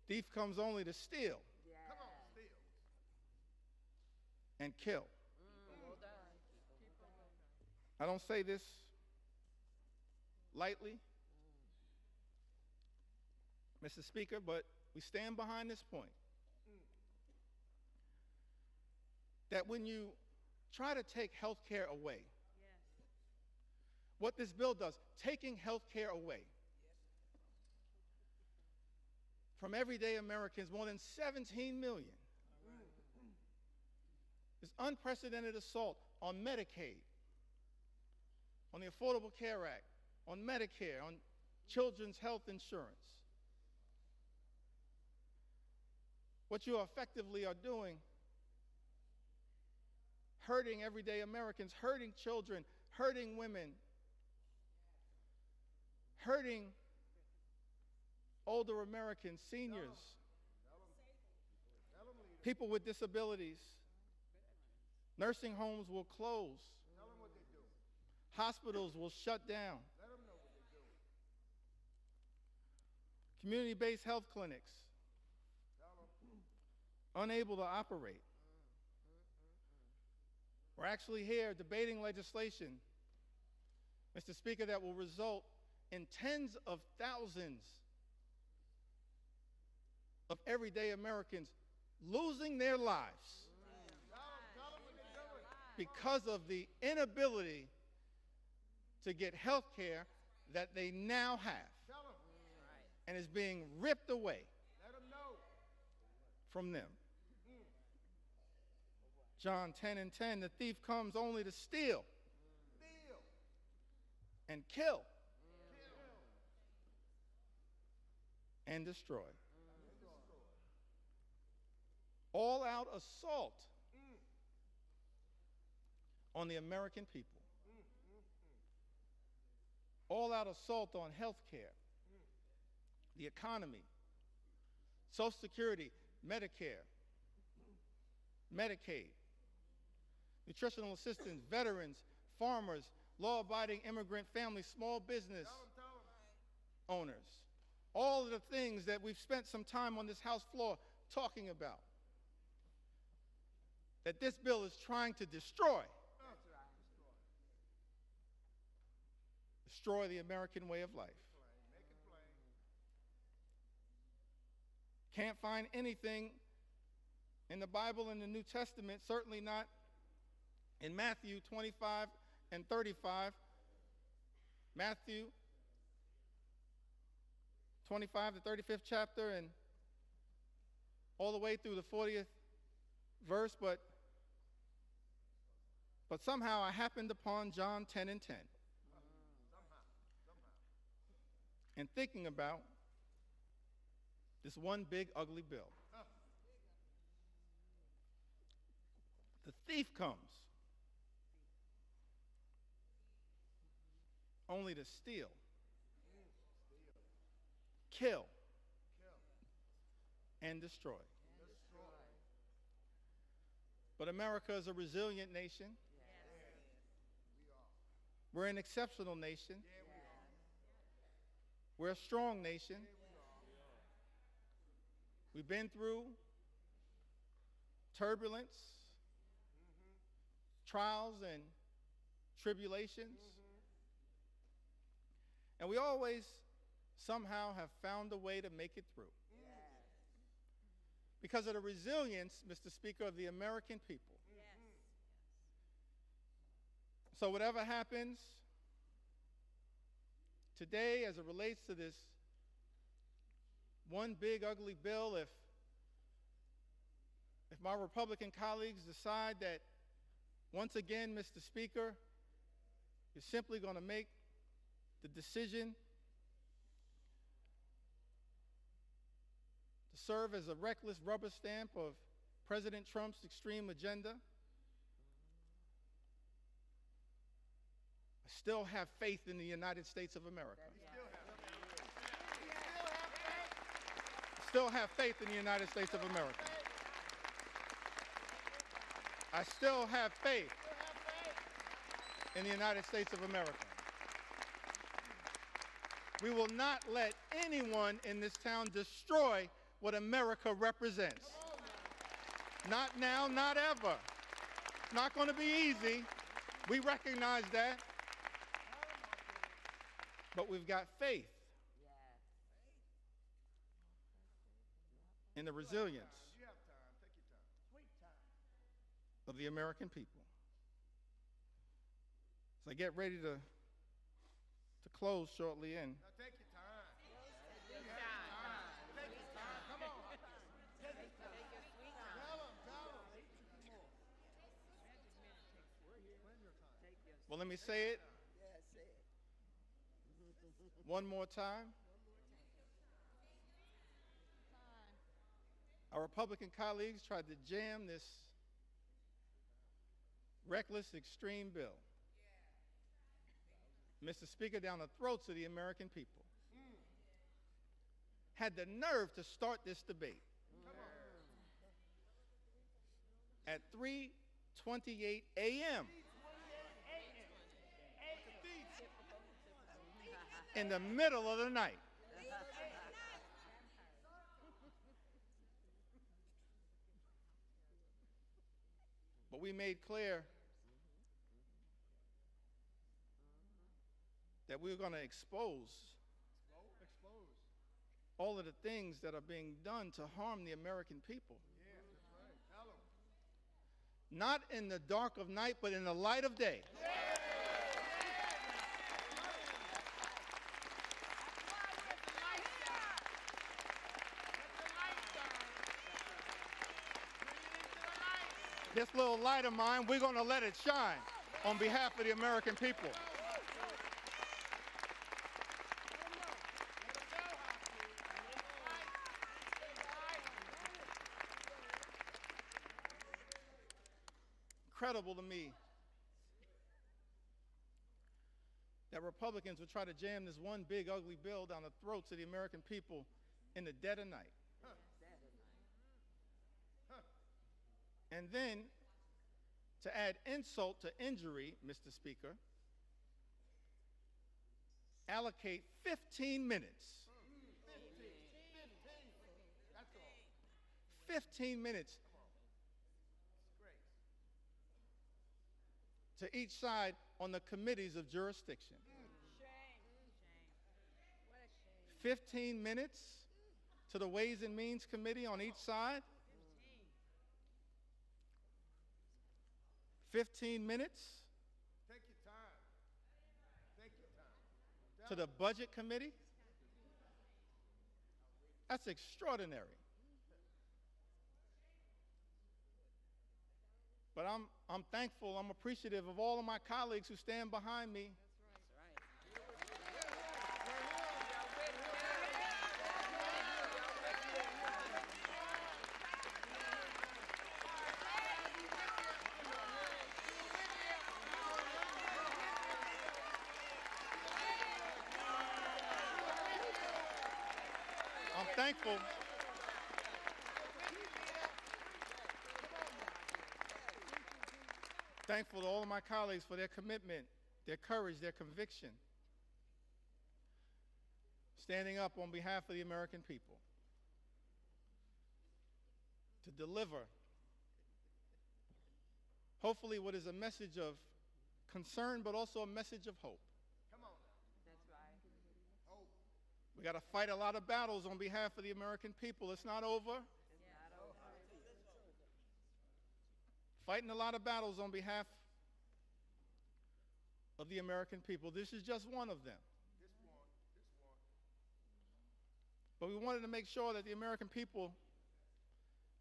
Thief comes only to steal and kill. I don't say this lightly, Mr. Speaker, but we stand behind this point. That when you try to take health care away, what this bill does, taking health care away from everyday Americans, more than 17 million. This unprecedented assault on Medicaid, on the Affordable Care Act, on Medicare, on children's health insurance. what you effectively are doing, hurting everyday Americans, hurting children, hurting women, hurting older Americans, seniors, people with disabilities. Nursing homes will close. Tell them what they're doing. Hospitals will shut down. Let them know what they're doing. Community-based health clinics Tell them. unable to operate. We're actually here debating legislation, Mr. Speaker, that will result in tens of thousands of everyday Americans losing their lives Tell them what they're doing. because of the inability to get health care that they now have Tell them. and is being ripped away Let them know. from them. John 10:10, the thief comes only to steal Steal. and kill Kill. and destroy. All-out assault on the American people. All-out assault on health care, the economy, Social Security, Medicare, Medicaid, nutritional assistance, veterans, farmers, law-abiding immigrant families, small business Tell them. owners. All of the things that we've spent some time on this House floor talking about, that this bill is trying to destroy. Destroy the American way of life. Make it plain. Can't find anything in the Bible and the New Testament, certainly not in Matthew 25 and 35. Matthew 25, the 35th chapter, and all the way through the 40th verse, but somehow I happened upon John 10 and 10. And thinking about this one big ugly bill. The thief comes only to steal, kill, and destroy. But America is a resilient nation. We're an exceptional nation. We're a strong nation. We've been through turbulence, trials, and tribulations. And we always somehow have found a way to make it through. Because of the resilience, Mr. Speaker, of the American people. So whatever happens today as it relates to this one big ugly bill, if my Republican colleagues decide that once again, Mr. Speaker, you're simply going to make the decision to serve as a reckless rubber stamp of President Trump's extreme agenda, I still have faith in the United States of America. Still have faith in the United States of America. I still have faith in the United States of America. We will not let anyone in this town destroy what America represents. Not now, not ever. Not going to be easy. We recognize that. But we've got faith in the resilience You have time. Take your time. Sweet time. of the American people. As I get ready to close shortly in, Now take your time. Take your time. Take your time. Come on. Take your time. Take your sweet time. Tell them. Tell them. well, let me say it one more time. Our Republican colleagues tried to jam this reckless, extreme bill, Mr. Speaker, down the throats of the American people. Had the nerve to start this debate at 3:28 a.m. in the middle of the night. But we made clear that we were going to expose all of the things that are being done to harm the American people. Not in the dark of night, but in the light of day. This little light of mine, we're going to let it shine on behalf of the American people. Incredible to me that Republicans would try to jam this one big ugly bill down the throats of the American people in the dead of night. And then, to add insult to injury, Mr. Speaker, allocate 15 minutes. 15 minutes to each side on the committees of jurisdiction. 15 minutes to the Ways and Means Committee on each side. 15 minutes to the Budget Committee. That's extraordinary. But I'm thankful, I'm appreciative of all of my colleagues who stand behind me. I'm thankful. Thankful to all of my colleagues for their commitment, their courage, their conviction, standing up on behalf of the American people to deliver, hopefully, what is a message of concern, but also a message of hope. That's right. Hope. We got to fight a lot of battles on behalf of the American people. It's not over. Fighting a lot of battles on behalf of the American people. This is just one of them. This one. But we wanted to make sure that the American people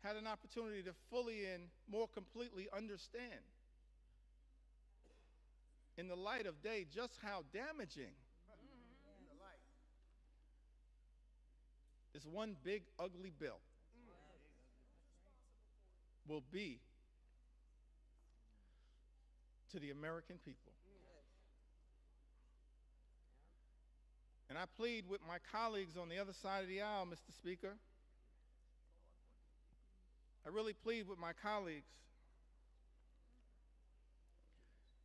had an opportunity to fully and more completely understand, in the light of day, just how damaging In the light. this one big, ugly bill will be to the American people. And I plead with my colleagues on the other side of the aisle, Mr. Speaker. I really plead with my colleagues,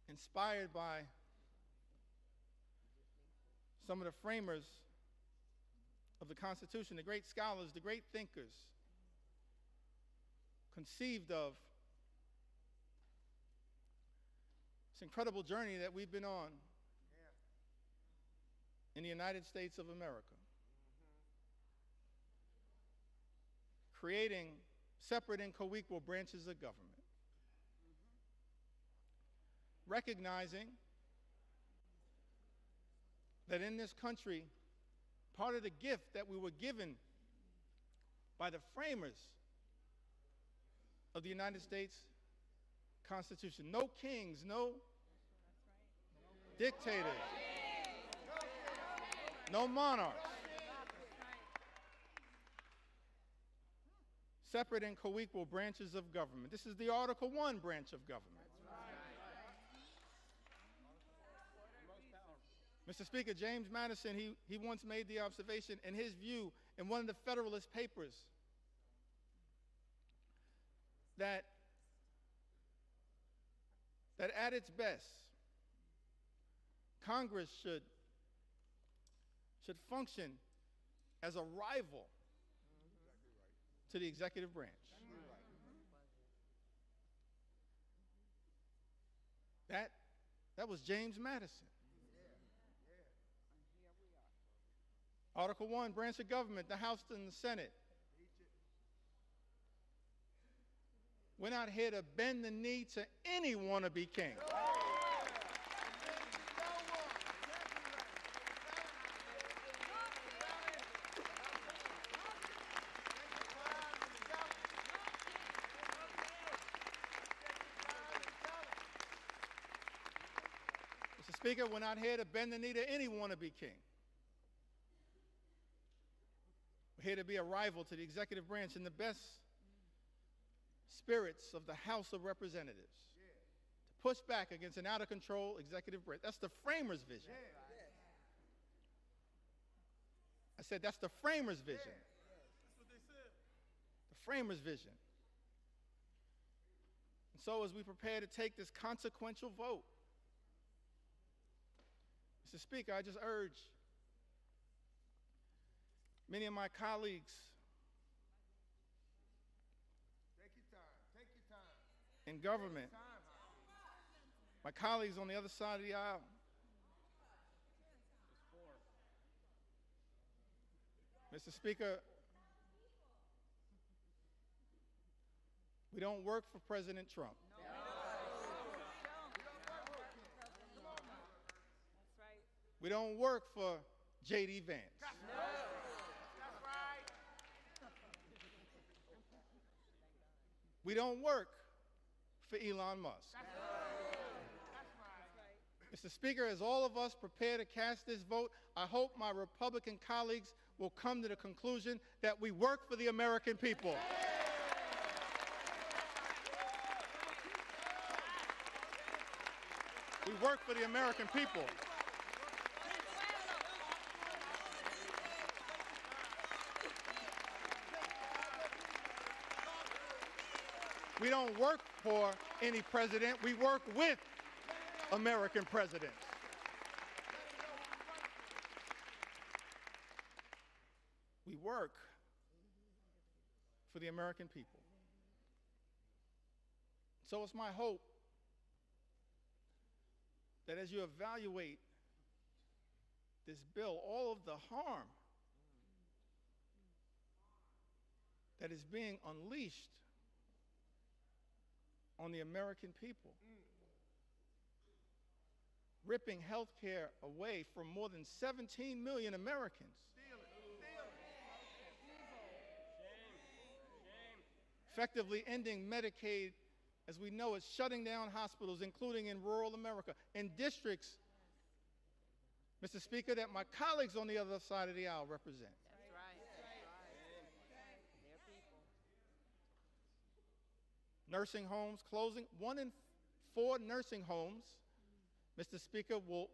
inspired by some of the framers of the Constitution, the great scholars, the great thinkers, conceived of this incredible journey that we've been on in the United States of America, creating separate and co-equal branches of government, recognizing that in this country, part of the gift that we were given by the framers of the United States Constitution, no kings, no dictators, no monarchs, separate and co-equal branches of government. This is the Article 1 branch of government. Mr. Speaker, James Madison, he once made the observation in his view in one of the Federalist Papers that at its best, Congress should function as a rival to the executive branch. That was James Madison. Article 1, branch of government, the House and the Senate. We're not here to bend the knee to any wannabe king. Mr. Speaker, we're not here to bend the knee to any wannabe king. We're here to be a rival to the executive branch in the best spirits of the House of Representatives, to push back against an out-of-control executive branch. That's the framers' vision. I said that's the framers' vision. That's what they said. The framers' vision. And so as we prepare to take this consequential vote, Mr. Speaker, I just urge many of my colleagues in government, my colleagues on the other side of the aisle, Mr. Speaker, we don't work for President Trump. We don't work for J.D. Vance. We don't work for Elon Musk. Mr. Speaker, as all of us prepare to cast this vote, I hope my Republican colleagues will come to the conclusion that we work for the American people. We work for the American people. We don't work for any president. We work with American presidents. We work for the American people. So it's my hope that as you evaluate this bill, all of the harm that is being unleashed on the American people, ripping health care away from more than 17 million Americans, effectively ending Medicaid as we know it, shutting down hospitals, including in rural America, in districts, Mr. Speaker, that my colleagues on the other side of the aisle represent. That's right. They're people. Nursing homes closing. 1 in 4 nursing homes, Mr. Speaker, will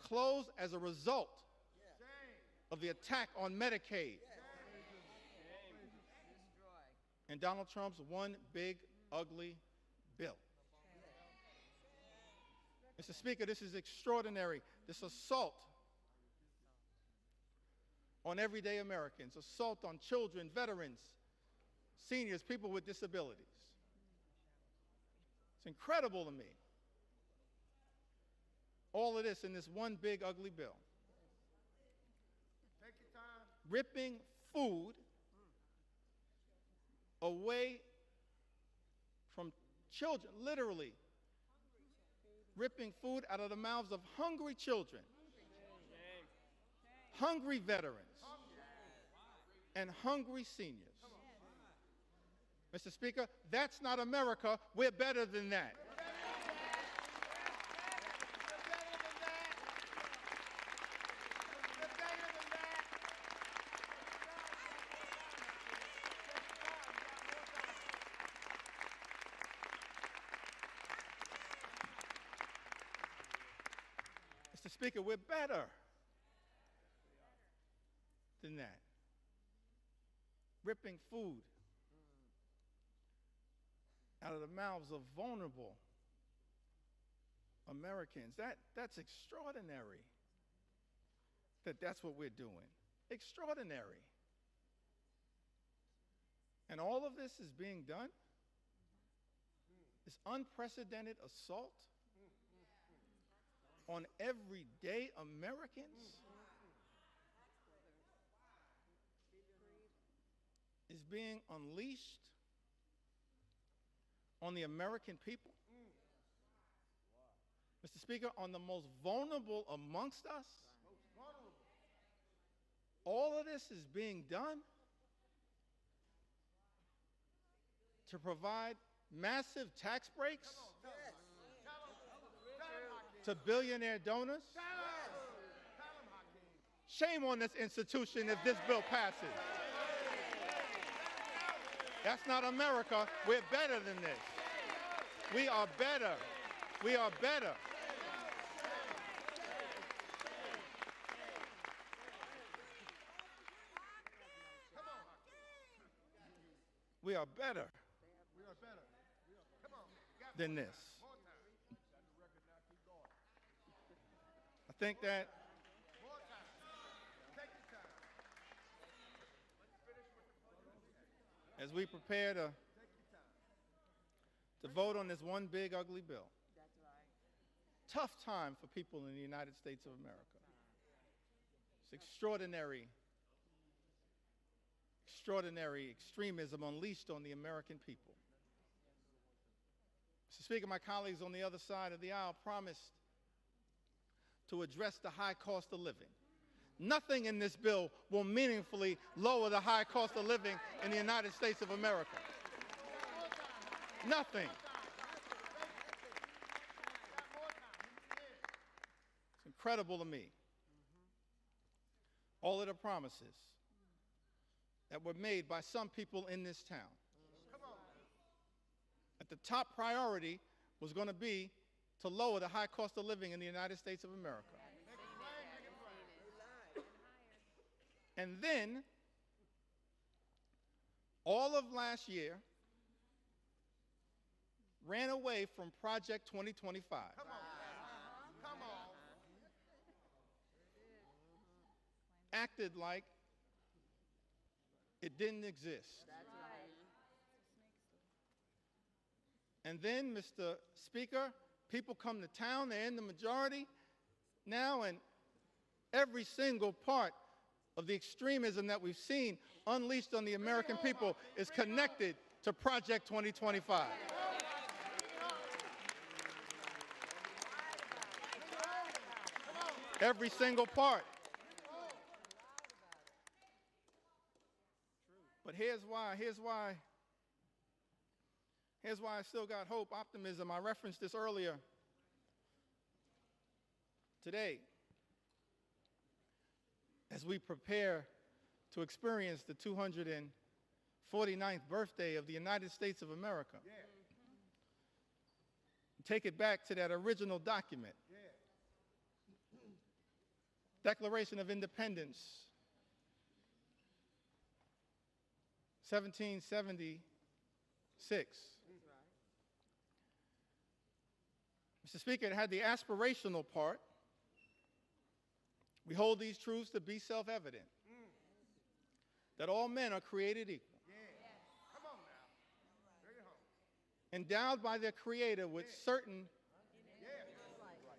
close as a result of the attack on Medicaid and Donald Trump's one big, ugly bill. Mr. Speaker, this is extraordinary. This assault on everyday Americans, assault on children, veterans, seniors, people with disabilities. It's incredible to me. All of this in this one big, ugly bill. Take your time. Ripping food away from children, literally ripping food out of the mouths of hungry children, hungry veterans, and hungry seniors. Mr. Speaker, that's not America. We're better than that. Mr. Speaker, we're better than that. Ripping food out of the mouths of vulnerable Americans. That's extraordinary that's what we're doing. Extraordinary. And all of this is being done. This unprecedented assault on everyday Americans is being unleashed on the American people. Mr. Speaker, on the most vulnerable amongst us. All of this is being done to provide massive tax breaks to billionaire donors. Shame on this institution if this bill passes. That's not America. We're better than this. We are better. We are better. We are better than this. I think that as we prepare to vote on this one big ugly bill, tough time for people in the United States of America. It's extraordinary extremism unleashed on the American people. Mr. Speaker, my colleagues on the other side of the aisle promised to address the high cost of living. Nothing in this bill will meaningfully lower the high cost of living in the United States of America. Nothing. It's incredible to me. All of the promises that were made by some people in this town. That the top priority was going to be to lower the high cost of living in the United States of America. And then, all of last year, ran away from Project 2025. Come on. Acted like it didn't exist. And then, Mr. Speaker, people come to town, they're in the majority now, and every single part of the extremism that we've seen unleashed on the American people is connected to Project 2025. Every single part. But here's why I still got hope, optimism. I referenced this earlier today. As we prepare to experience the 249th birthday of the United States of America. Yeah. Take it back to that original document. Yeah. Declaration of Independence, 1776. Mr. Speaker, it had the aspirational part. We hold these truths to be self-evident, that all men are created equal, Come on now. Bring it home. endowed by their Creator with certain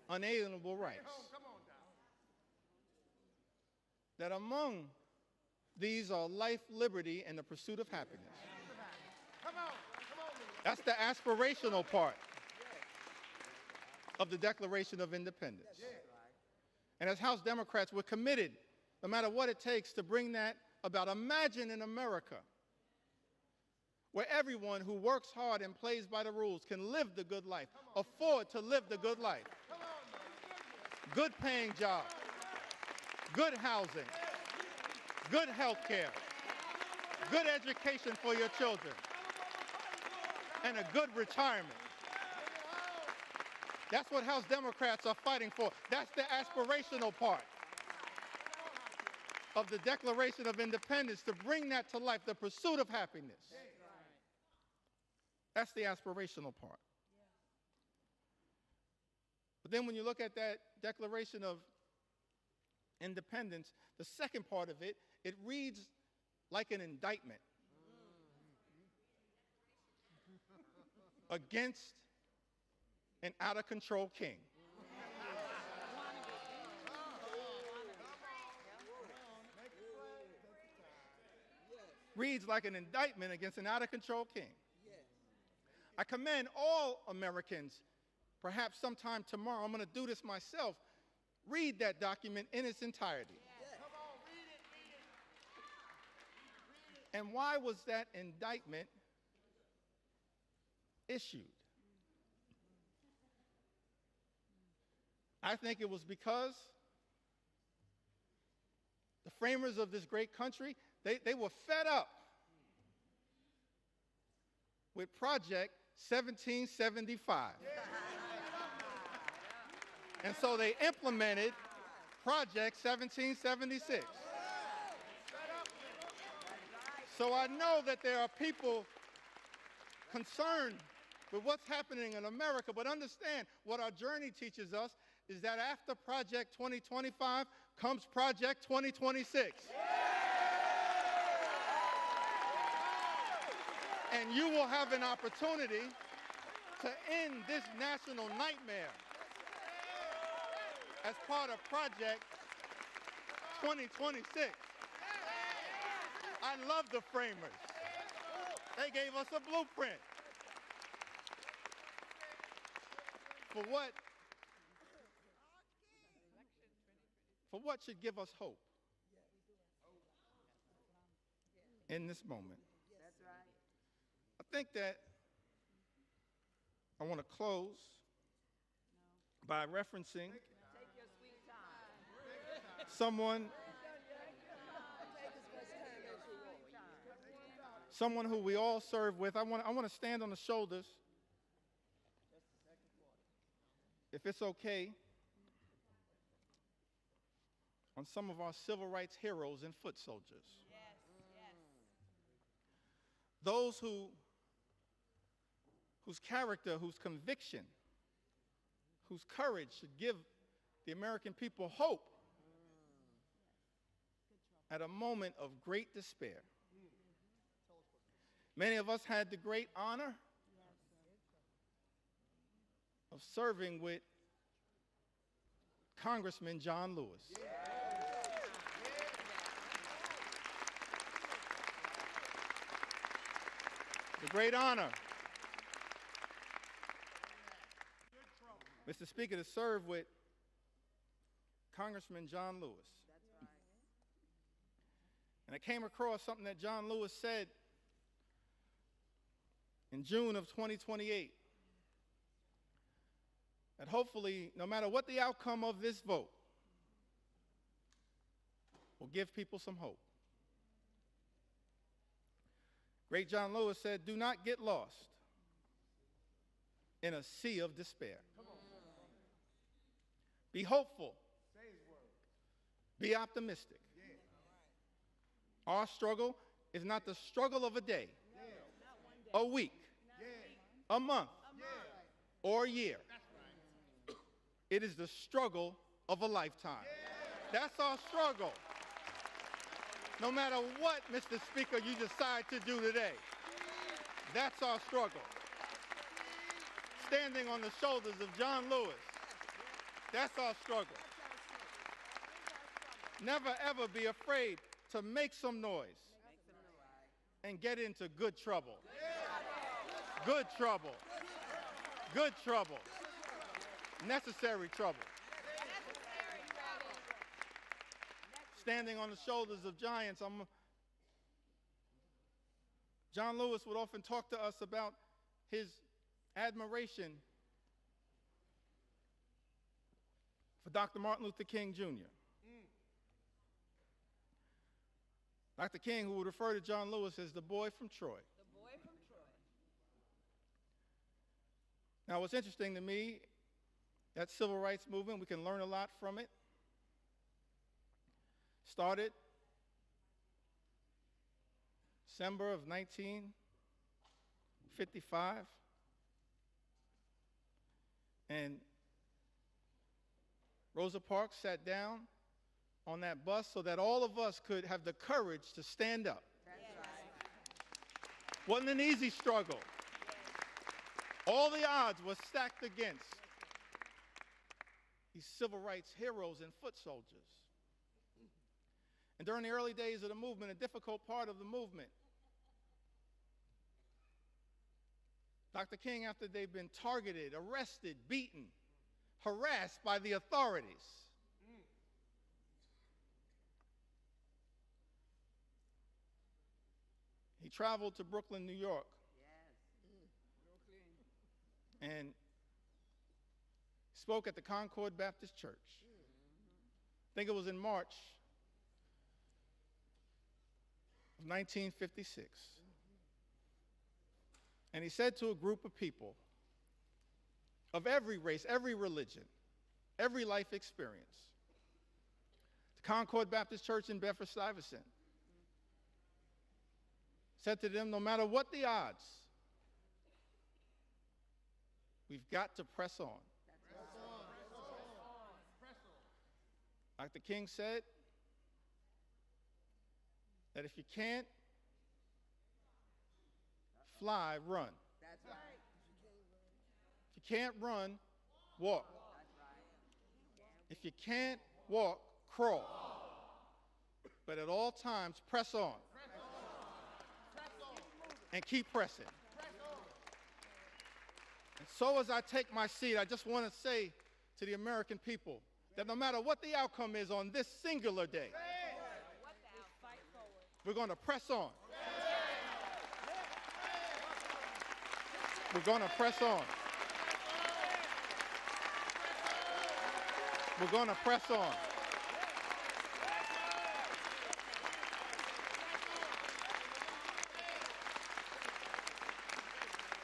unalienable rights, Come on now. that among these are life, liberty, and the pursuit of happiness. Come on. That's the aspirational part of the Declaration of Independence. And as House Democrats, we're committed, no matter what it takes, to bring that about. Imagine in America where everyone who works hard and plays by the rules can live the good life, afford to live the good life. Good paying jobs, good housing, good health care, good education for your children, and a good retirement. That's what House Democrats are fighting for. That's the aspirational part of the Declaration of Independence, to bring that to life, the pursuit of happiness. That's the aspirational part. But then when you look at that Declaration of Independence, the second part of it, it reads like an indictment against an out-of-control king. Reads like an indictment against an out-of-control king. I commend all Americans, perhaps sometime tomorrow, I'm going to do this myself, read that document in its entirety. And why was that indictment issued? I think it was because the framers of this great country, they were fed up with Project 1775. And so they implemented Project 1776. So I know that there are people concerned with what's happening in America, but understand what our journey teaches us is that after Project 2025 comes Project 2026. And you will have an opportunity to end this national nightmare as part of Project 2026. I love the framers. They gave us a blueprint for what should give us hope in this moment. That's right. I think that I want to close by referencing Take your sweet time. someone who we all serve with. I want to stand on the shoulders, if it's okay, on some of our civil rights heroes and foot soldiers. Those whose character, whose conviction, whose courage should give the American people hope at a moment of great despair. Many of us had the great honor of serving with Congressman John Lewis. The great honor, Mr. Speaker, to serve with Congressman John Lewis. And I came across something that John Lewis said in June of 2028, that hopefully, no matter what the outcome of this vote, will give people some hope. Great John Lewis said, "Do not get lost in a sea of despair. Be hopeful. Be optimistic. Our struggle is not the struggle of a day, a week, a month, or a year. It is the struggle of a lifetime." That's our struggle. No matter what, Mr. Speaker, you decide to do today, that's our struggle. Standing on the shoulders of John Lewis, that's our struggle. Never, ever be afraid to make some noise and get into good trouble. Good trouble. Good trouble. Necessary trouble. Standing on the shoulders of giants. John Lewis would often talk to us about his admiration for Dr. Martin Luther King Jr. Dr. King, who would refer to John Lewis as the boy from Troy. The boy from Troy. Now, what's interesting to me That civil rights movement, we can learn a lot from it. Started December of 1955. And Rosa Parks sat down on that bus so that all of us could have the courage to stand up. Wasn't an easy struggle. All the odds were stacked against these civil rights heroes and foot soldiers. And during the early days of the movement, a difficult part of the movement, Dr. King, after they've been targeted, arrested, beaten, harassed by the authorities, he traveled to Brooklyn, New York, and spoke at the Concord Baptist Church. I think it was in March of 1956. And he said to a group of people of every race, every religion, every life experience, the Concord Baptist Church in Bedford-Stuyvesant, said to them, no matter what the odds, we've got to press on. Dr. King said that if you can't fly, run. That's right. If you can't run, walk. If you can't walk, crawl. But at all times, press on. And keep pressing. And so as I take my seat, I just want to say to the American people that no matter what the outcome is on this singular day, we're going to press on. We're going to press on. We're going to press on.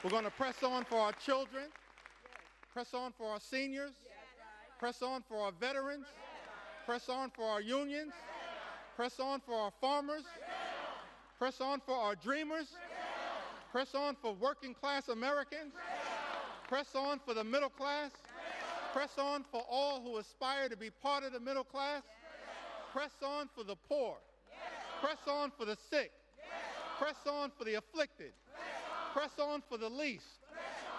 We're going to press on for our children, press on for our seniors, press on for our veterans, press on for our unions, press on for our farmers, press on for our dreamers, press on for working class Americans, press on for the middle class, press on for all who aspire to be part of the middle class, press on for the poor, press on for the sick, press on for the afflicted, press on for the least,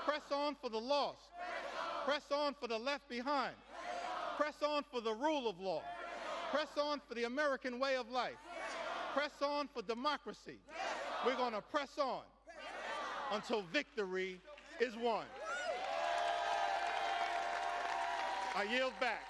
press on for the lost, press on for the left behind, press on for the rule of law, press on for the American way of life, press on for democracy. We're going to press on until victory is won. I yield back.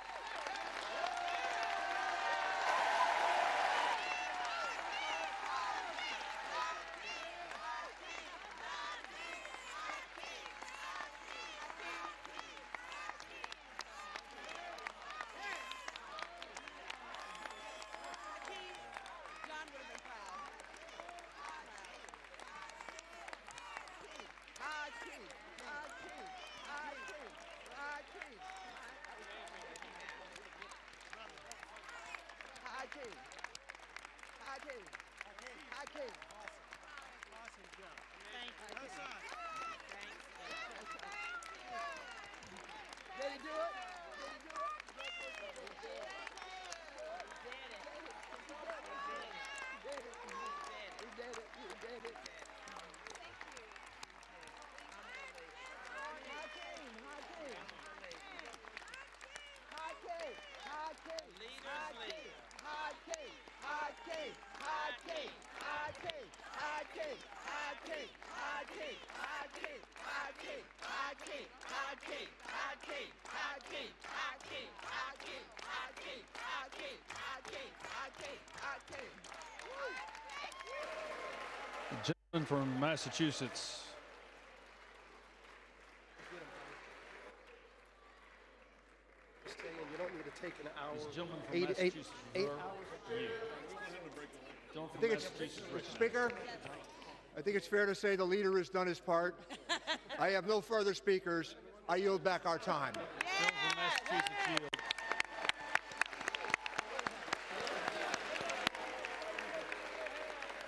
Gentleman from Massachusetts. You don't need to take an hour. This gentleman from Eight Massachusetts. hours. Gentleman I from think it's, Massachusetts. Mr. Speaker, I think it's fair to say the leader has done his part. I have no further speakers. I yield back our time. Gentleman from Massachusetts yield.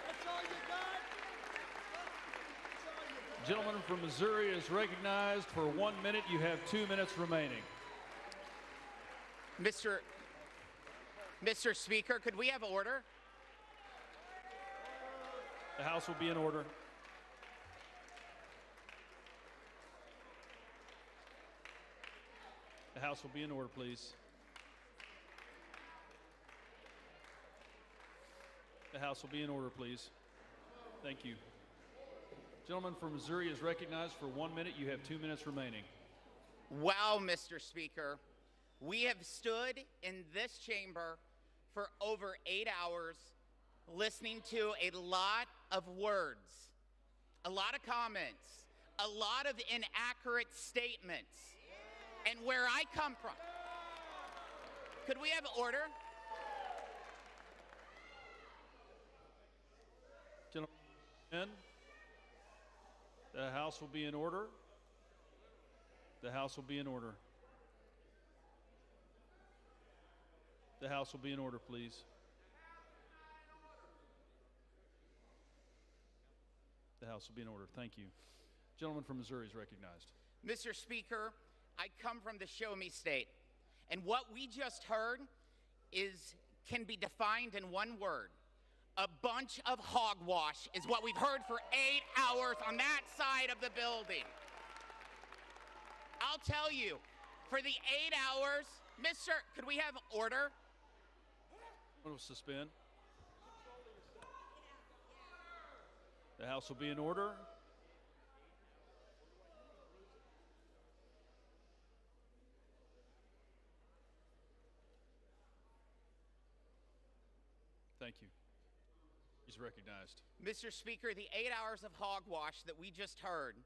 That's all you got? Gentleman from Missouri is recognized for 1 minute. You have 2 minutes remaining. Mr. Speaker, could we have order? The House will be in order. The House will be in order, please. The House will be in order, please. Thank you. Gentleman from Missouri is recognized for 1 minute. You have 2 minutes remaining. Wow, Mr. Speaker. We have stood in this chamber for over 8 hours listening to a lot of words, a lot of comments, a lot of inaccurate statements. And where I come from, could we have order? Gentlemen, the House will be in order. The House will be in order. The House will be in order, please. The House will be in order. Thank you. Gentleman from Missouri is recognized. Mr. Speaker, I come from the Show Me State, and what we just heard can be defined in one word. A bunch of hogwash is what we've heard for 8 hours on that side of the building. I'll tell you, for the 8 hours, could we have order? We'll suspend. The House will be in order. Thank you. He's recognized. Mr. Speaker, the 8 hours of hogwash that we just heard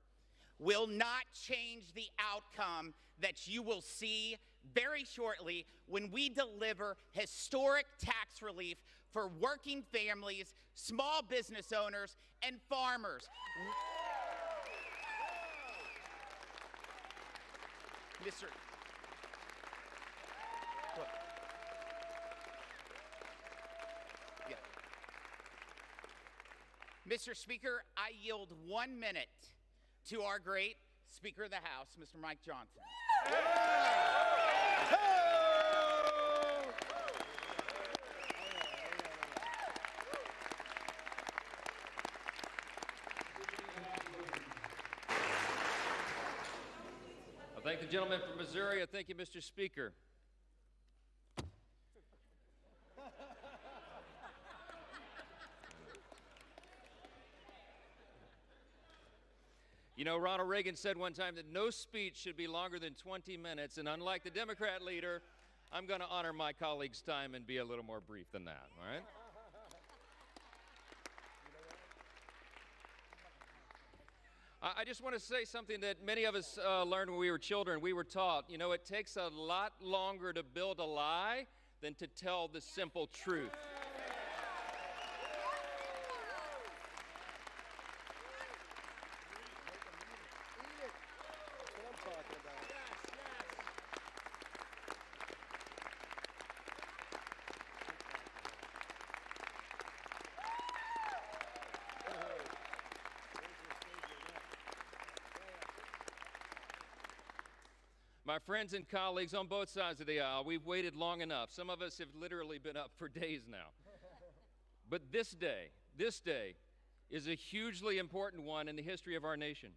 will not change the outcome that you will see very shortly when we deliver historic tax relief for working families, small business owners, and farmers. Mr. Look. Yeah. Mr. Speaker, I yield 1 minute to our great Speaker of the House, Mr. Mike Johnson. I thank the gentleman from Missouri. I thank you, Mr. Speaker. You know, Ronald Reagan said one time that no speech should be longer than 20 minutes, and unlike the Democrat leader, I'm going to honor my colleague's time and be a little more brief than that, all right? I just want to say something that many of us learned when we were children. We were taught, you know, it takes a lot longer to build a lie than to tell the simple truth. My friends and colleagues on both sides of the aisle, we've waited long enough. Some of us have literally been up for days now. But this day is a hugely important one in the history of our nation.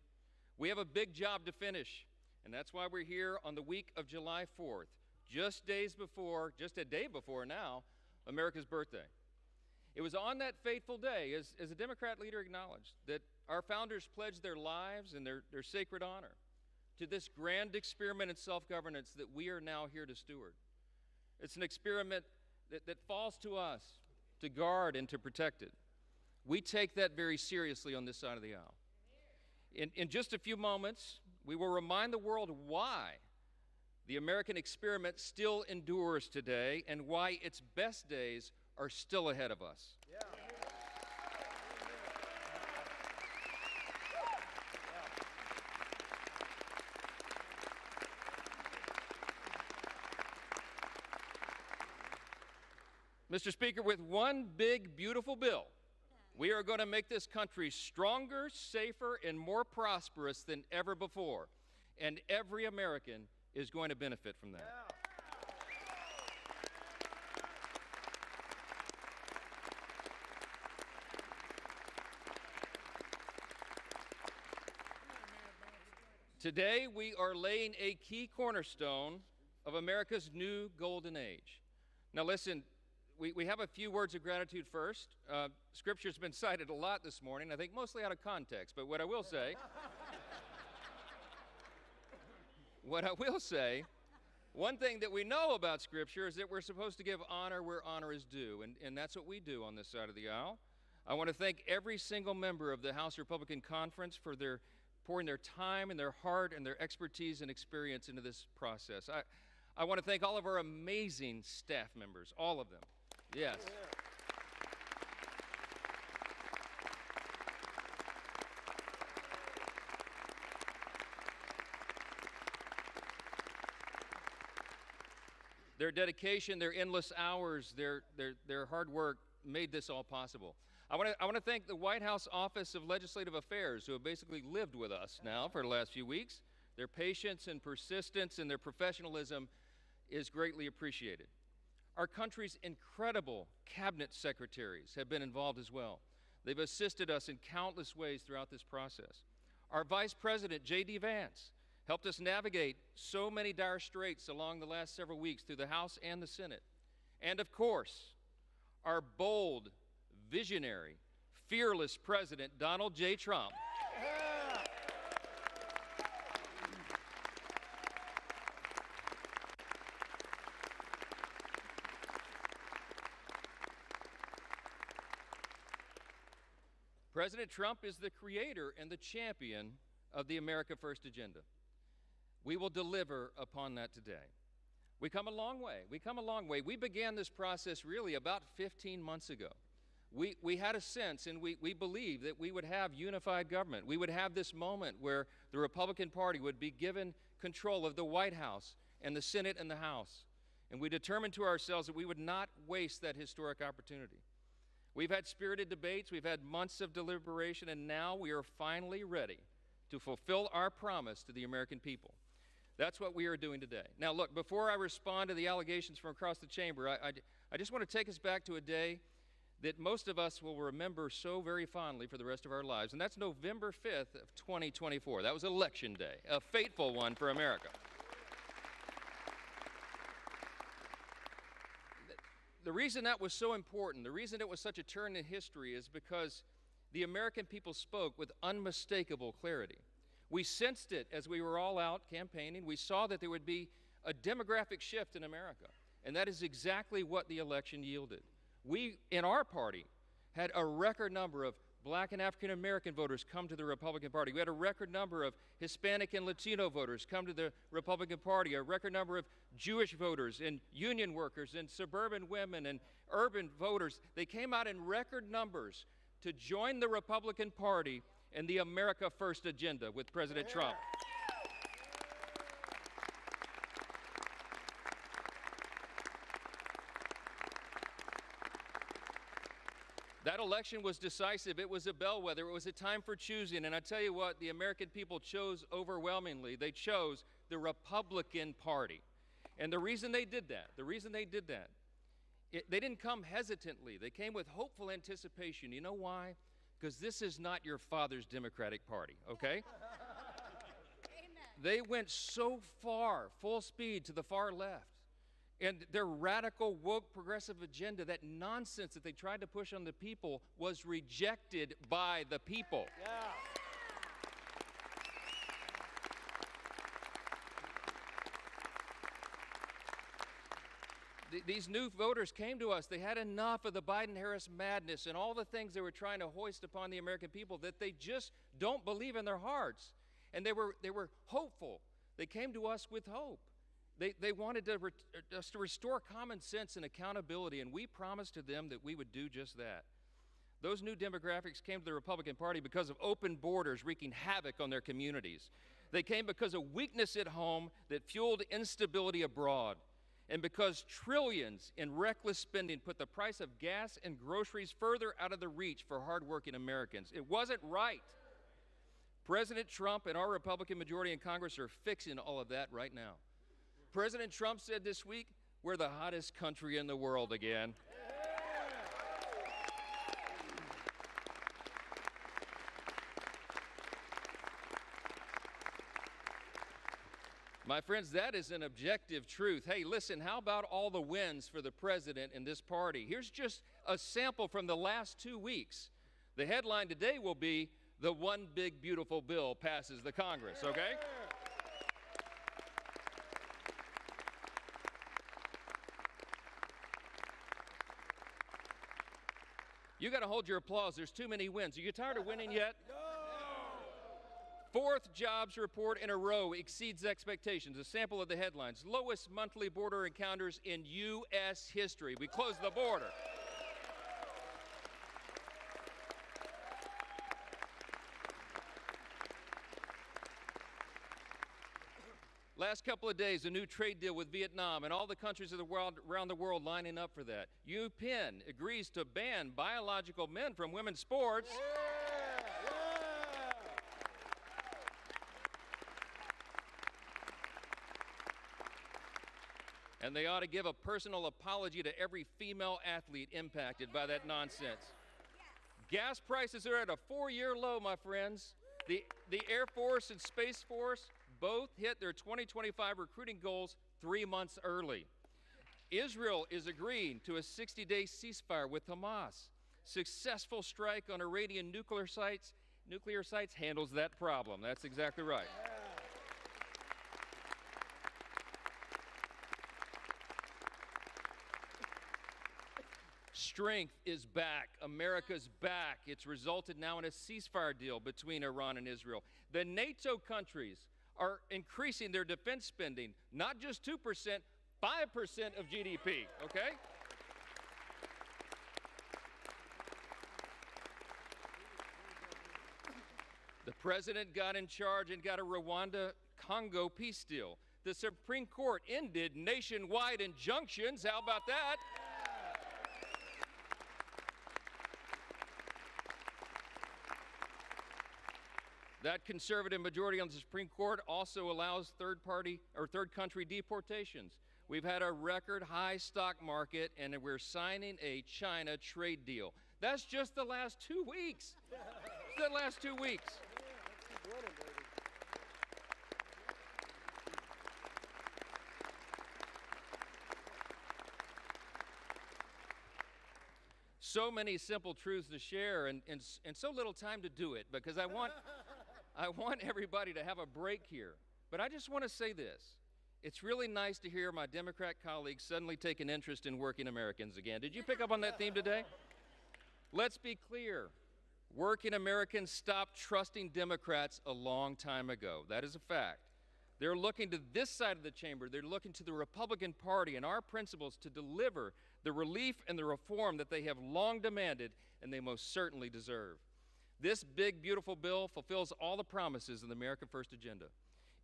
We have a big job to finish, and that's why we're here on the week of July 4th, just a day before now, America's birthday. It was on that fateful day, as the Democrat leader acknowledged, that our founders pledged their lives and their sacred honor to this grand experiment in self-governance that we are now here to steward. It's an experiment that falls to us to guard and to protect it. We take that very seriously on this side of the aisle. In just a few moments, we will remind the world why the American experiment still endures today and why its best days are still ahead of us. Yeah. Mr. Speaker, with one big, beautiful bill, we are going to make this country stronger, safer, and more prosperous than ever before. And every American is going to benefit from that. Today, we are laying a key cornerstone of America's new golden age. Now listen, we have a few words of gratitude first. Scripture's been cited a lot this morning, I think mostly out of context, but what I will say, one thing that we know about Scripture is that we're supposed to give honor where honor is due, and that's what we do on this side of the aisle. I want to thank every single member of the House Republican Conference for their pouring their time and their heart and their expertise and experience into this process. I want to thank all of our amazing staff members, all of them. Yes. Their dedication, their endless hours, their hard work made this all possible. I want to thank the White House Office of Legislative Affairs, who have basically lived with us now for the last few weeks. Their patience and persistence and their professionalism is greatly appreciated. Our country's incredible cabinet secretaries have been involved as well. They've assisted us in countless ways throughout this process. Our Vice President, J.D. Vance, helped us navigate so many dire straits along the last several weeks through the House and the Senate. And of course, our bold, visionary, fearless President, Donald J. Trump. President Trump is the creator and the champion of the America First agenda. We will deliver upon that today. We come a long way. We began this process really about 15 months ago. We had a sense, and we believed that we would have unified government. We would have this moment where the Republican Party would be given control of the White House and the Senate and the House. And we determined to ourselves that we would not waste that historic opportunity. We've had spirited debates, we've had months of deliberation, and now we are finally ready to fulfill our promise to the American people. That's what we are doing today. Now look, before I respond to the allegations from across the chamber, I just want to take us back to a day that most of us will remember so very fondly for the rest of our lives, and that's November 5th of 2024. That was Election Day, a fateful one for America. The reason that was so important, the reason it was such a turn in history is because the American people spoke with unmistakable clarity. We sensed it as we were all out campaigning. We saw that there would be a demographic shift in America, and that is exactly what the election yielded. We, in our party, had a record number of Black and African American voters come to the Republican Party. We had a record number of Hispanic and Latino voters come to the Republican Party, a record number of Jewish voters and union workers and suburban women and urban voters. They came out in record numbers to join the Republican Party and the America First agenda with President Trump. That election was decisive. It was a bellwether. It was a time for choosing. And I tell you what, the American people chose overwhelmingly. They chose the Republican Party. And the reason they did that, they didn't come hesitantly. They came with hopeful anticipation. You know why? Because this is not your father's Democratic Party, okay? They went so far, full speed to the far left. And their radical, woke, progressive agenda, that nonsense that they tried to push on the people, was rejected by the people. Yeah. These new voters came to us. They had enough of the Biden-Harris madness and all the things they were trying to hoist upon the American people that they just don't believe in their hearts. And they were hopeful. They came to us with hope. They wanted us to restore common sense and accountability, and we promised to them that we would do just that. Those new demographics came to the Republican Party because of open borders wreaking havoc on their communities. They came because of weakness at home that fueled instability abroad. and because trillions in reckless spending put the price of gas and groceries further out of the reach for hardworking Americans. It wasn't right. President Trump and our Republican majority in Congress are fixing all of that right now. President Trump said this week, we're the hottest country in the world again. My friends, that is an objective truth. Hey, listen, how about all the wins for the president and this party? Here's just a sample from the last 2 weeks. The headline today will be, the one big beautiful bill passes the Congress, okay? You got to hold your applause. There's too many wins. Are you tired of winning yet? Fourth jobs report in a row exceeds expectations. A sample of the headlines. Lowest monthly border encounters in U.S. history. We closed the border. Last couple of days, a new trade deal with Vietnam and all the countries of the world, around the world lining up for that. UPenn agrees to ban biological men from women's sports. And they ought to give a personal apology to every female athlete impacted by that nonsense. Gas prices are at a 4-year low, my friends. The Air Force and Space Force both hit their 2025 recruiting goals 3 months early. Israel is agreeing to a 60-day ceasefire with Hamas. Successful strike on Iranian nuclear sites handles that problem. That's exactly right. Strength is back. America's back. It's resulted now in a ceasefire deal between Iran and Israel. The NATO countries are increasing their defense spending, not just 2%, 5% of GDP, okay? The president got in charge and got a Rwanda-Congo peace deal. The Supreme Court ended nationwide injunctions. How about that? That conservative majority on the Supreme Court also allows third country deportations. We've had a record high stock market, and we're signing a China trade deal. That's just the last 2 weeks. It's the last 2 weeks. So many simple truths to share, and so little time to do it, because I want everybody to have a break here. But I just want to say this. It's really nice to hear my Democrat colleagues suddenly take an interest in working Americans again. Did you pick up on that theme today? Let's be clear. Working Americans stopped trusting Democrats a long time ago. That is a fact. They're looking to this side of the chamber. They're looking to the Republican Party and our principles to deliver the relief and the reform that they have long demanded and they most certainly deserve. This big, beautiful bill fulfills all the promises of the America First agenda.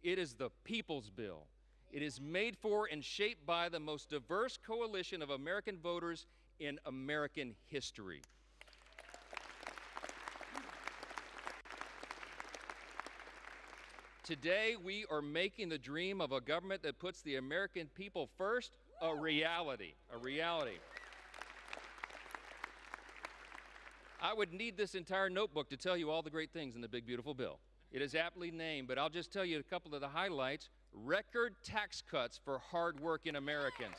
It is the people's bill. It is made for and shaped by the most diverse coalition of American voters in American history. Today, we are making the dream of a government that puts the American people first a reality. A reality. I would need this entire notebook to tell you all the great things in the big, beautiful bill. It is aptly named, but I'll just tell you a couple of the highlights. Record tax cuts for hardworking Americans.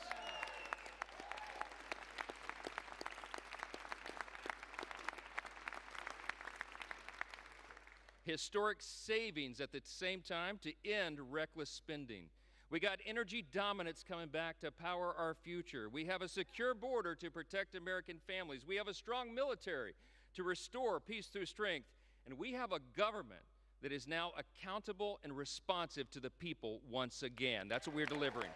Historic savings at the same time to end reckless spending. We got energy dominance coming back to power our future. We have a secure border to protect American families. We have a strong military to restore peace through strength. And we have a government that is now accountable and responsive to the people once again. That's what we're delivering.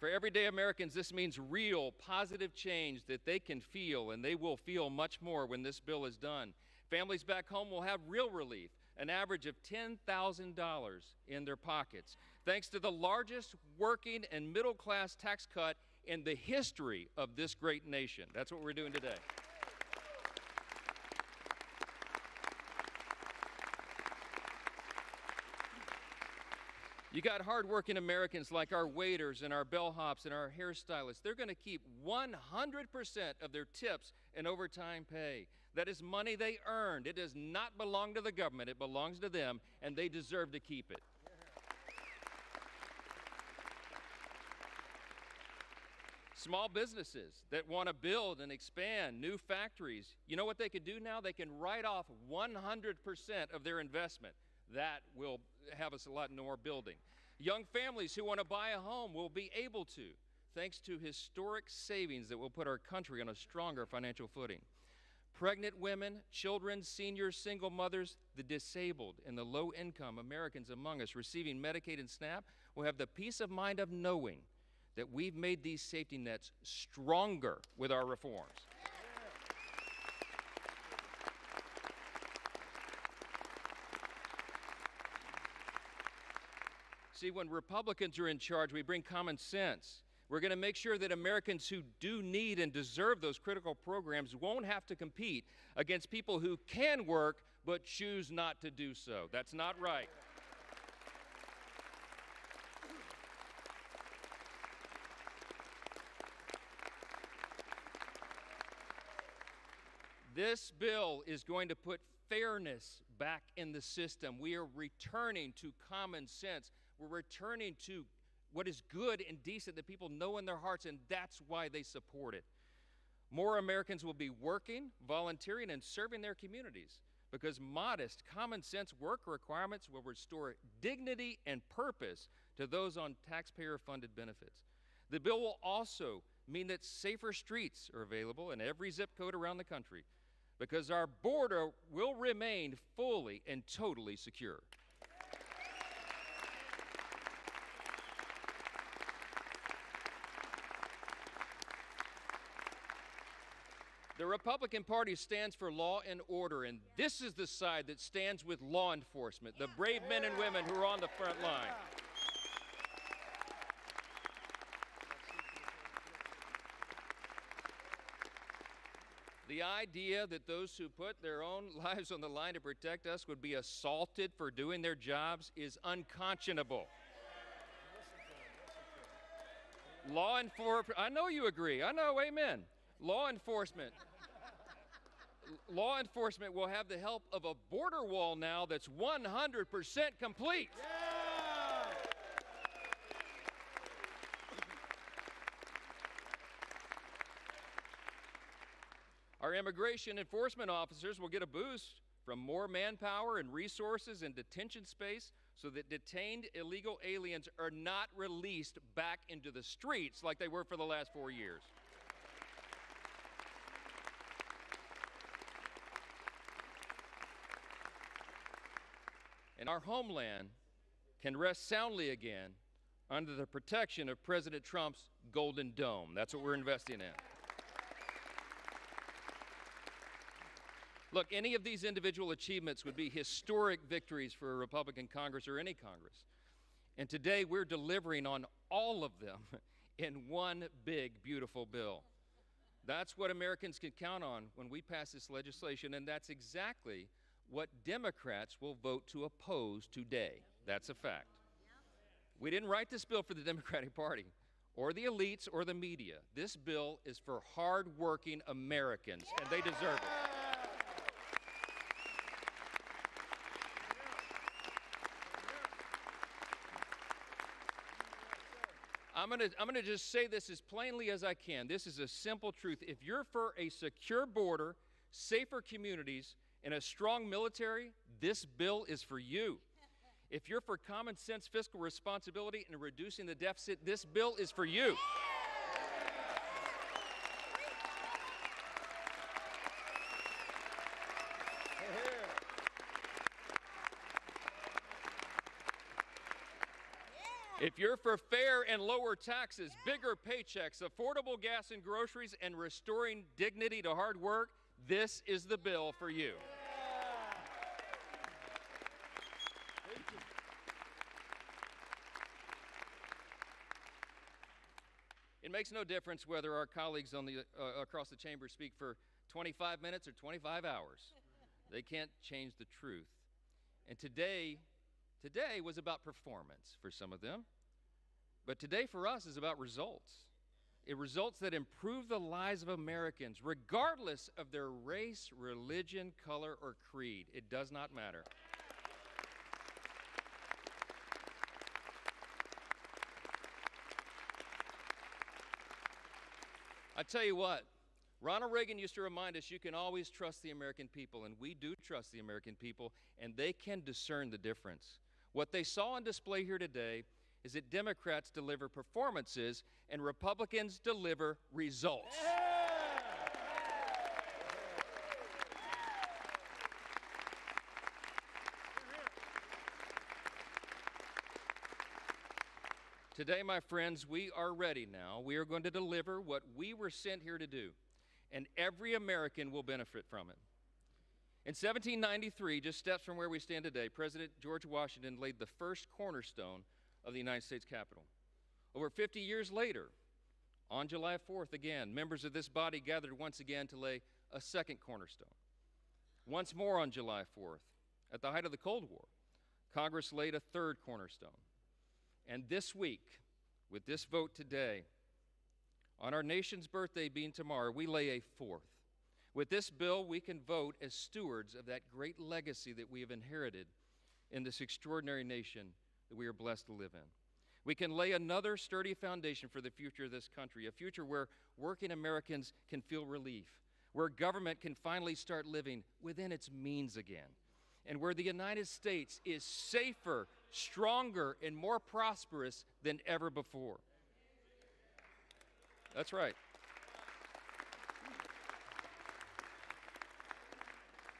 For everyday Americans, this means real, positive change that they can feel, and they will feel much more when this bill is done. Families back home will have real relief, an average of $10,000 in their pockets, thanks to the largest working and middle-class tax cut in the history of this great nation. That's what we're doing today. You got hardworking Americans like our waiters and our bellhops and our hairstylists. They're going to keep 100% of their tips and overtime pay. That is money they earned. It does not belong to the government. It belongs to them, and they deserve to keep it. Small businesses that want to build and expand new factories, you know what they can do now? They can write off 100% of their investment. That will have us a lot more building. Young families who want to buy a home will be able to, thanks to historic savings that will put our country on a stronger financial footing. Pregnant women, children, seniors, single mothers, the disabled, and the low-income Americans among us receiving Medicaid and SNAP will have the peace of mind of knowing that we've made these safety nets stronger with our reforms. See, when Republicans are in charge, we bring common sense. We're going to make sure that Americans who do need and deserve those critical programs won't have to compete against people who can work but choose not to do so. That's not right. This bill is going to put fairness back in the system. We are returning to common sense. We're returning to what is good and decent that people know in their hearts, and that's why they support it. More Americans will be working, volunteering, and serving their communities because modest, common sense work requirements will restore dignity and purpose to those on taxpayer-funded benefits. The bill will also mean that safer streets are available in every zip code around the country because our border will remain fully and totally secure. The Republican Party stands for law and order, and this is the side that stands with law enforcement, the brave men and women who are on the front line. The idea that those who put their own lives on the line to protect us would be assaulted for doing their jobs is unconscionable. Law enforcement, I know you agree. I know, amen. Law enforcement will have the help of a border wall now that's 100% complete. Yeah! Our immigration enforcement officers will get a boost from more manpower and resources and detention space so that detained illegal aliens are not released back into the streets like they were for the last 4 years. And our homeland can rest soundly again under the protection of President Trump's Golden Dome. That's what we're investing in. Look, any of these individual achievements would be historic victories for a Republican Congress or any Congress. And today we're delivering on all of them in one big, beautiful bill. That's what Americans can count on when we pass this legislation, and that's exactly what Democrats will vote to oppose today. That's a fact. We didn't write this bill for the Democratic Party or the elites or the media. This bill is for hard-working Americans, and they deserve it. I'm gonna just say this as plainly as I can. This is a simple truth. If you're for a secure border, safer communities, and a strong military, this bill is for you. If you're for common sense fiscal responsibility and reducing the deficit, this bill is for you. If you're for fair and lower taxes, bigger paychecks, affordable gas and groceries, and restoring dignity to hard work, this is the bill for you. It makes no difference whether our colleagues on across the chamber speak for 25 minutes or 25 hours. They can't change the truth. And today was about performance for some of them. But today for us is about results. Results that improve the lives of Americans, regardless of their race, religion, color, or creed. It does not matter. I tell you what, Ronald Reagan used to remind us you can always trust the American people, and we do trust the American people, and they can discern the difference. What they saw on display here today is that Democrats deliver performances and Republicans deliver results. Today, my friends, we are ready now. We are going to deliver what we were sent here to do, and every American will benefit from it. In 1793, just steps from where we stand today, President George Washington laid the first cornerstone of the United States Capitol. Over 50 years later, on July 4th again, members of this body gathered once again to lay a second cornerstone. Once more on July 4th, at the height of the Cold War, Congress laid a third cornerstone. And this week, with this vote today, on our nation's birthday being tomorrow, we lay a fourth. With this bill, we can vote as stewards of that great legacy that we have inherited in this extraordinary nation that we are blessed to live in. We can lay another sturdy foundation for the future of this country, a future where working Americans can feel relief, where government can finally start living within its means again, and where the United States is safer, stronger, and more prosperous than ever before. That's right.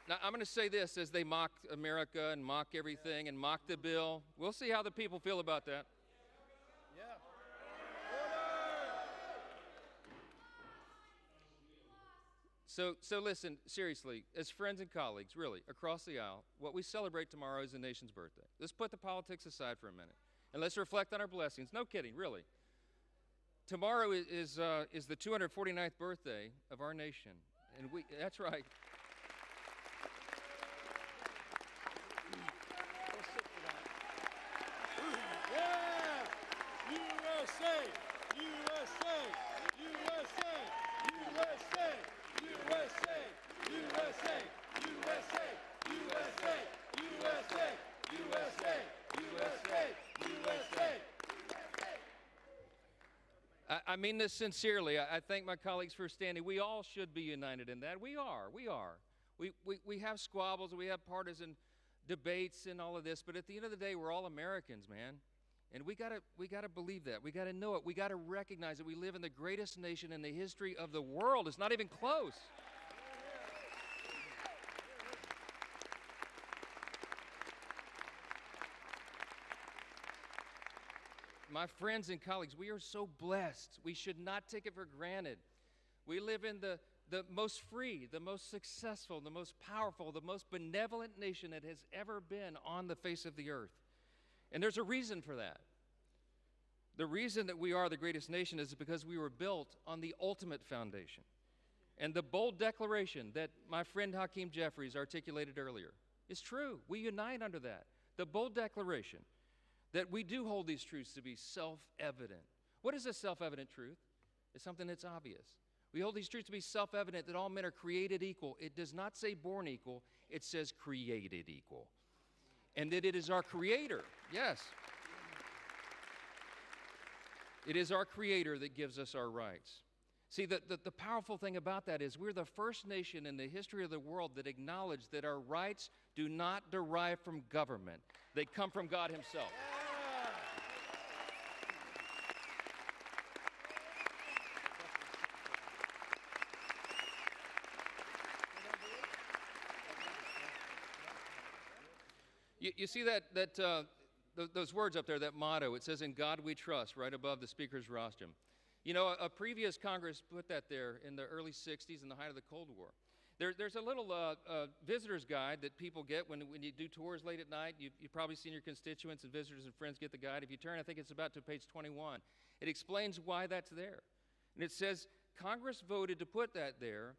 Now, I'm going to say this as they mock America and mock everything and mock the bill. We'll see how the people feel about that. So listen, seriously, as friends and colleagues, really, across the aisle, what we celebrate tomorrow is the nation's birthday. Let's put the politics aside for a minute, and let's reflect on our blessings. No kidding, really. Tomorrow is the 249th birthday of our nation, and that's right. I mean this sincerely. I thank my colleagues for standing. We all should be united in that. We are. We have squabbles, we have partisan debates and all of this, but at the end of the day, we're all Americans, man. And we gotta believe that. We gotta know it. We gotta recognize that we live in the greatest nation in the history of the world. It's not even close. My friends and colleagues, we are so blessed. We should not take it for granted. We live in the most free, the most successful, the most powerful, the most benevolent nation that has ever been on the face of the earth. And there's a reason for that. The reason that we are the greatest nation is because we were built on the ultimate foundation. And the bold declaration that my friend Hakeem Jeffries articulated earlier is true. We unite under that. The bold declaration that we do hold these truths to be self-evident. What is a self-evident truth? It's something that's obvious. We hold these truths to be self-evident that all men are created equal. It does not say born equal, it says created equal. And that it is our Creator, yes. It is our Creator that gives us our rights. See, the powerful thing about that is we're the first nation in the history of the world that acknowledged that our rights do not derive from government. They come from God Himself. You see that those words up there, that motto. It says, "In God we trust," right above the speaker's rostrum. You know, a previous Congress put that there in the early 60s in the height of the Cold War. There's a little visitor's guide that people get when you do tours late at night. You've probably seen your constituents and visitors and friends get the guide. If you turn, I think it's about to page 21. It explains why that's there. And it says, Congress voted to put that there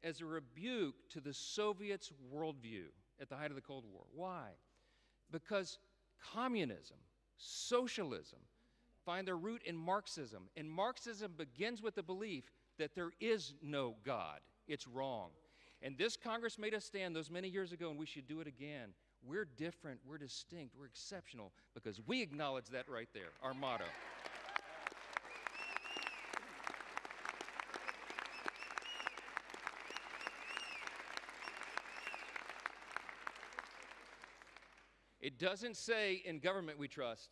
as a rebuke to the Soviets' worldview at the height of the Cold War. Why? Because communism, socialism, find their root in Marxism. And Marxism begins with the belief that there is no God. It's wrong. And this Congress made us stand those many years ago, and we should do it again. We're different, we're distinct, we're exceptional, because we acknowledge that right there, our motto. It doesn't say in government we trust.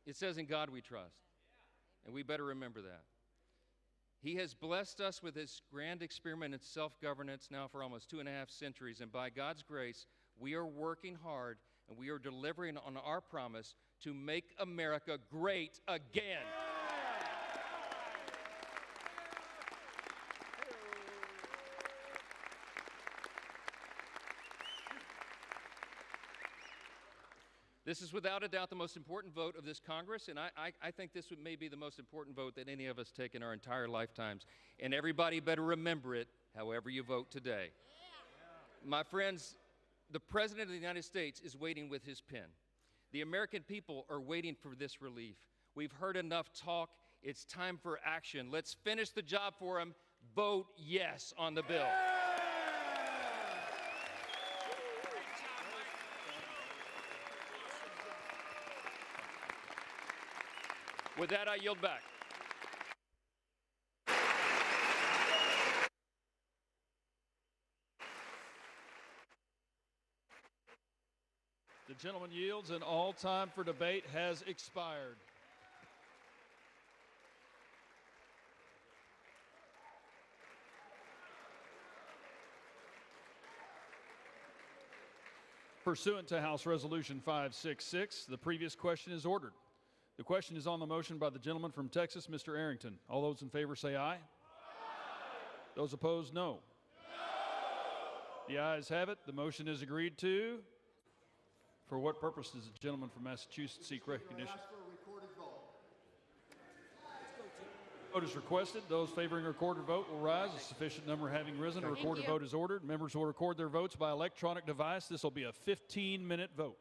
It says in God we trust. And we better remember that. He has blessed us with his grand experiment in self-governance now for almost 2.5 centuries. And by God's grace, we are working hard and we are delivering on our promise to make America great again. This is without a doubt the most important vote of this Congress, and I think this may be the most important vote that any of us take in our entire lifetimes. And everybody better remember it, however you vote today. My friends, the President of the United States is waiting with his pen. The American people are waiting for this relief. We've heard enough talk. It's time for action. Let's finish the job for him. Vote yes on the bill. With that, I yield back. The gentleman yields, and all time for debate has expired. Pursuant to House Resolution 566, the previous question is ordered. The question is on the motion by the gentleman from Texas, Mr. Arrington. All those in favor say aye. Aye. Those opposed, no. No. The ayes have it. The motion is agreed to. For what purpose does the gentleman from Massachusetts seek recognition? Ask for a recorded vote. Vote is requested. Those favoring a recorded vote will rise. A sufficient number having risen, a recorded vote is ordered. Members will record their votes by electronic device. This will be a 15-minute vote.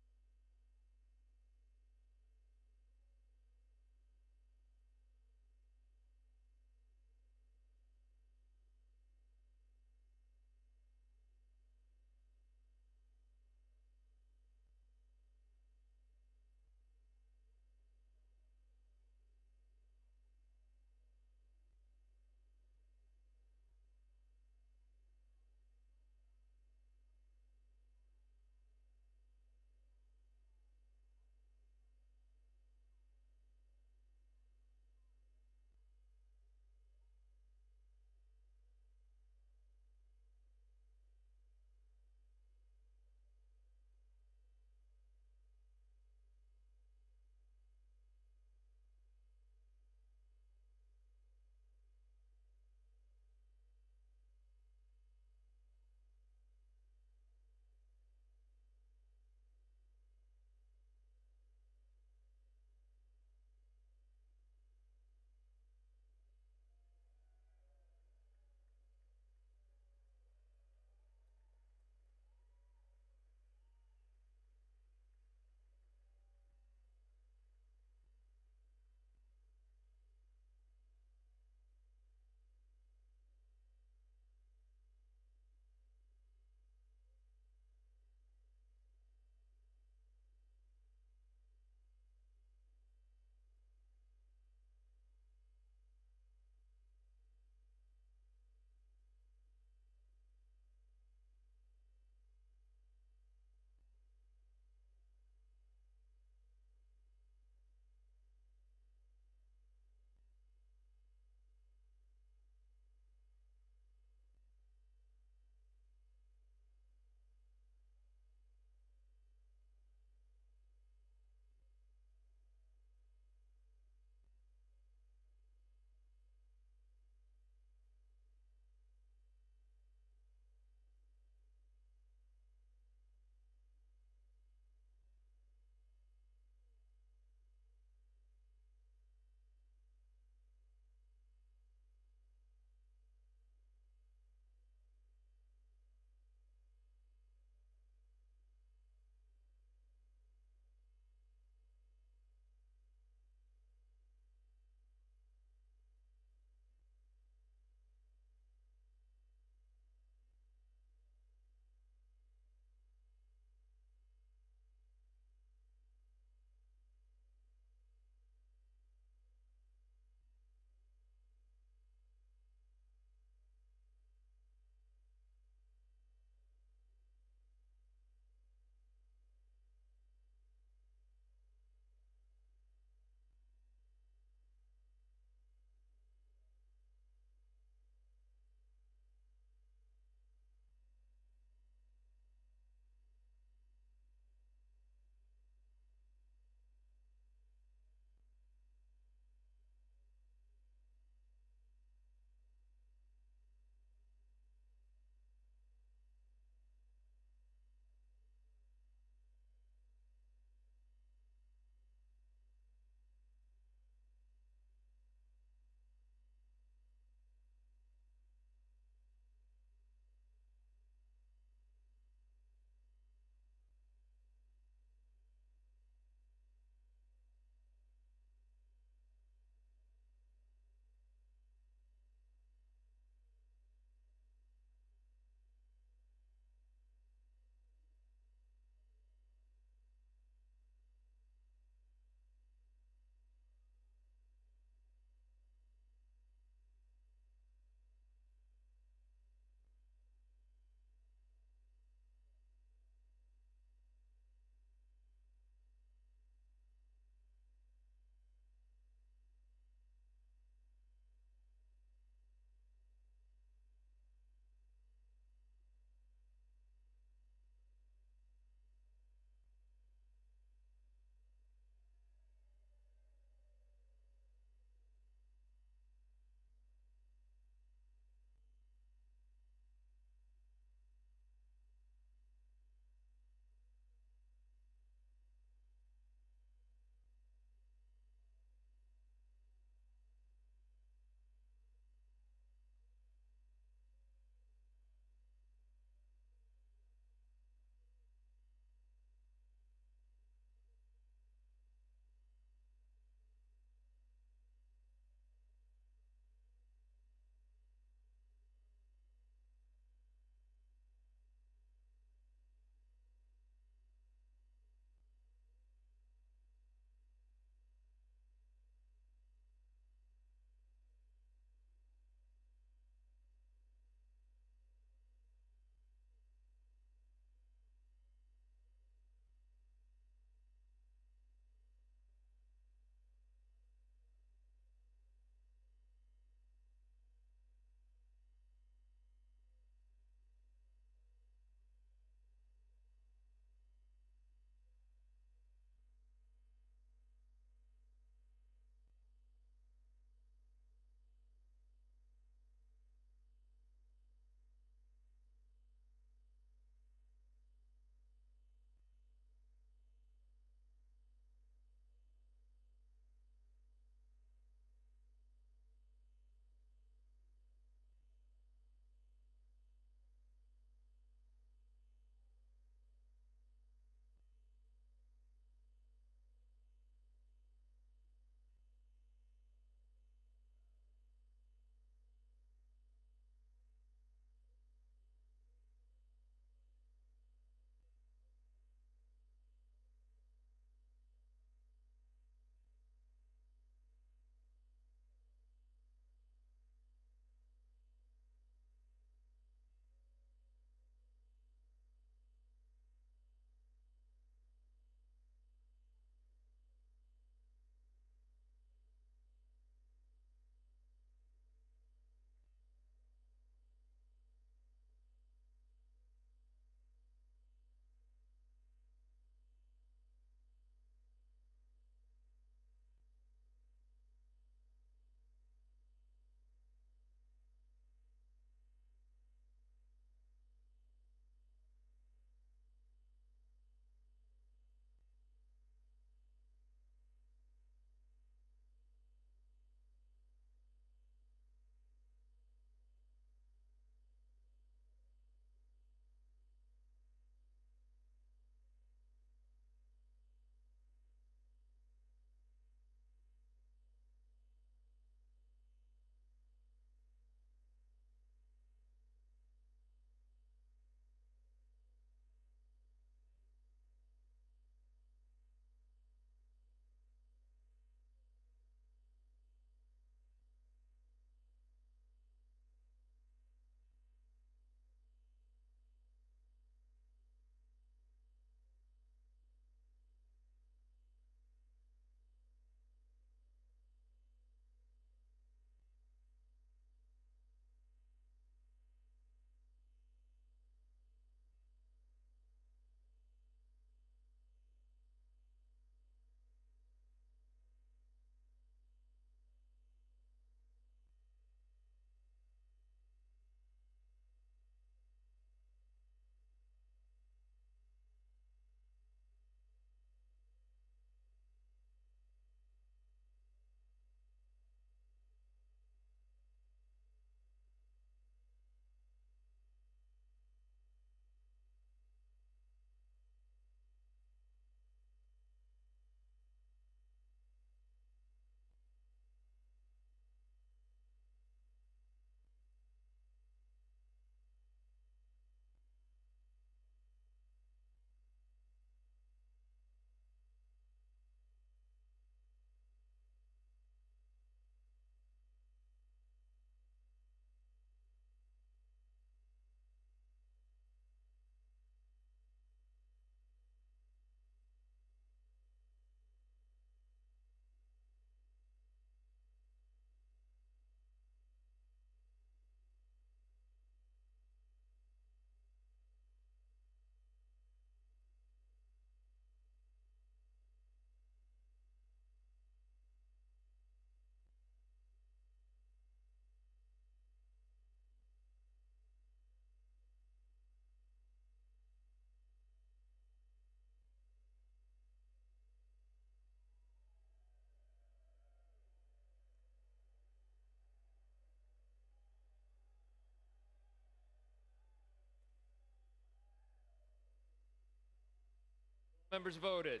Members voted.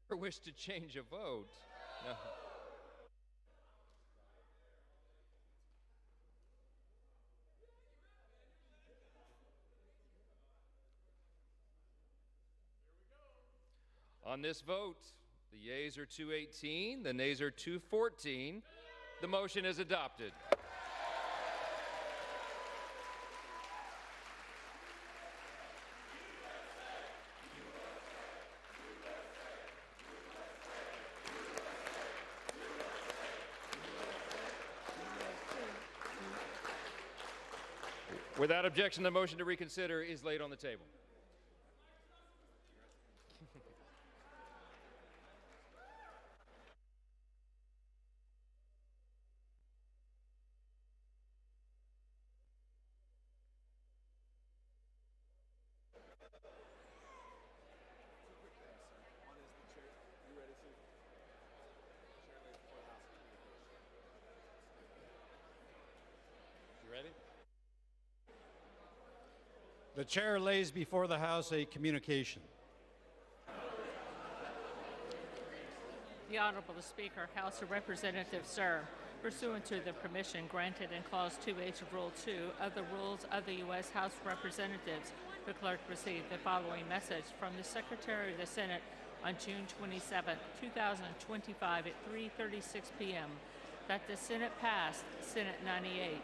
Or wish to change a vote? No. On this vote, the yeas are 218, the nays are 214. The motion is adopted. Without objection, the motion to reconsider is laid on the table. You ready? The chair lays before the House a communication. The Honorable Speaker, House of Representatives, sir, pursuant to the permission granted in Clause 2H of Rule 2 of the Rules of the U.S. House of Representatives, the clerk received the following message from the Secretary of the Senate on June 27, 2025 at 3:36 p.m. that the Senate passed Senate 98,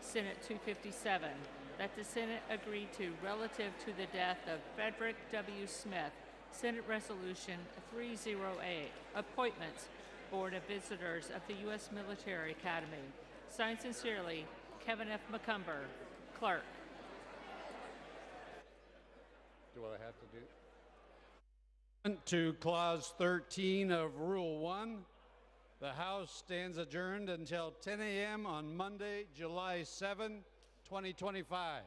Senate 257, that the Senate agreed to relative to the death of Frederick W. Smith, Senate Resolution 308, Appointments, Board of Visitors of the U.S. Military Academy. Signed sincerely, Kevin F. McCumber, Clerk. Do what I have to do? To Clause 13 of Rule 1, the House stands adjourned until 10 a.m. on Monday, July 7, 2025.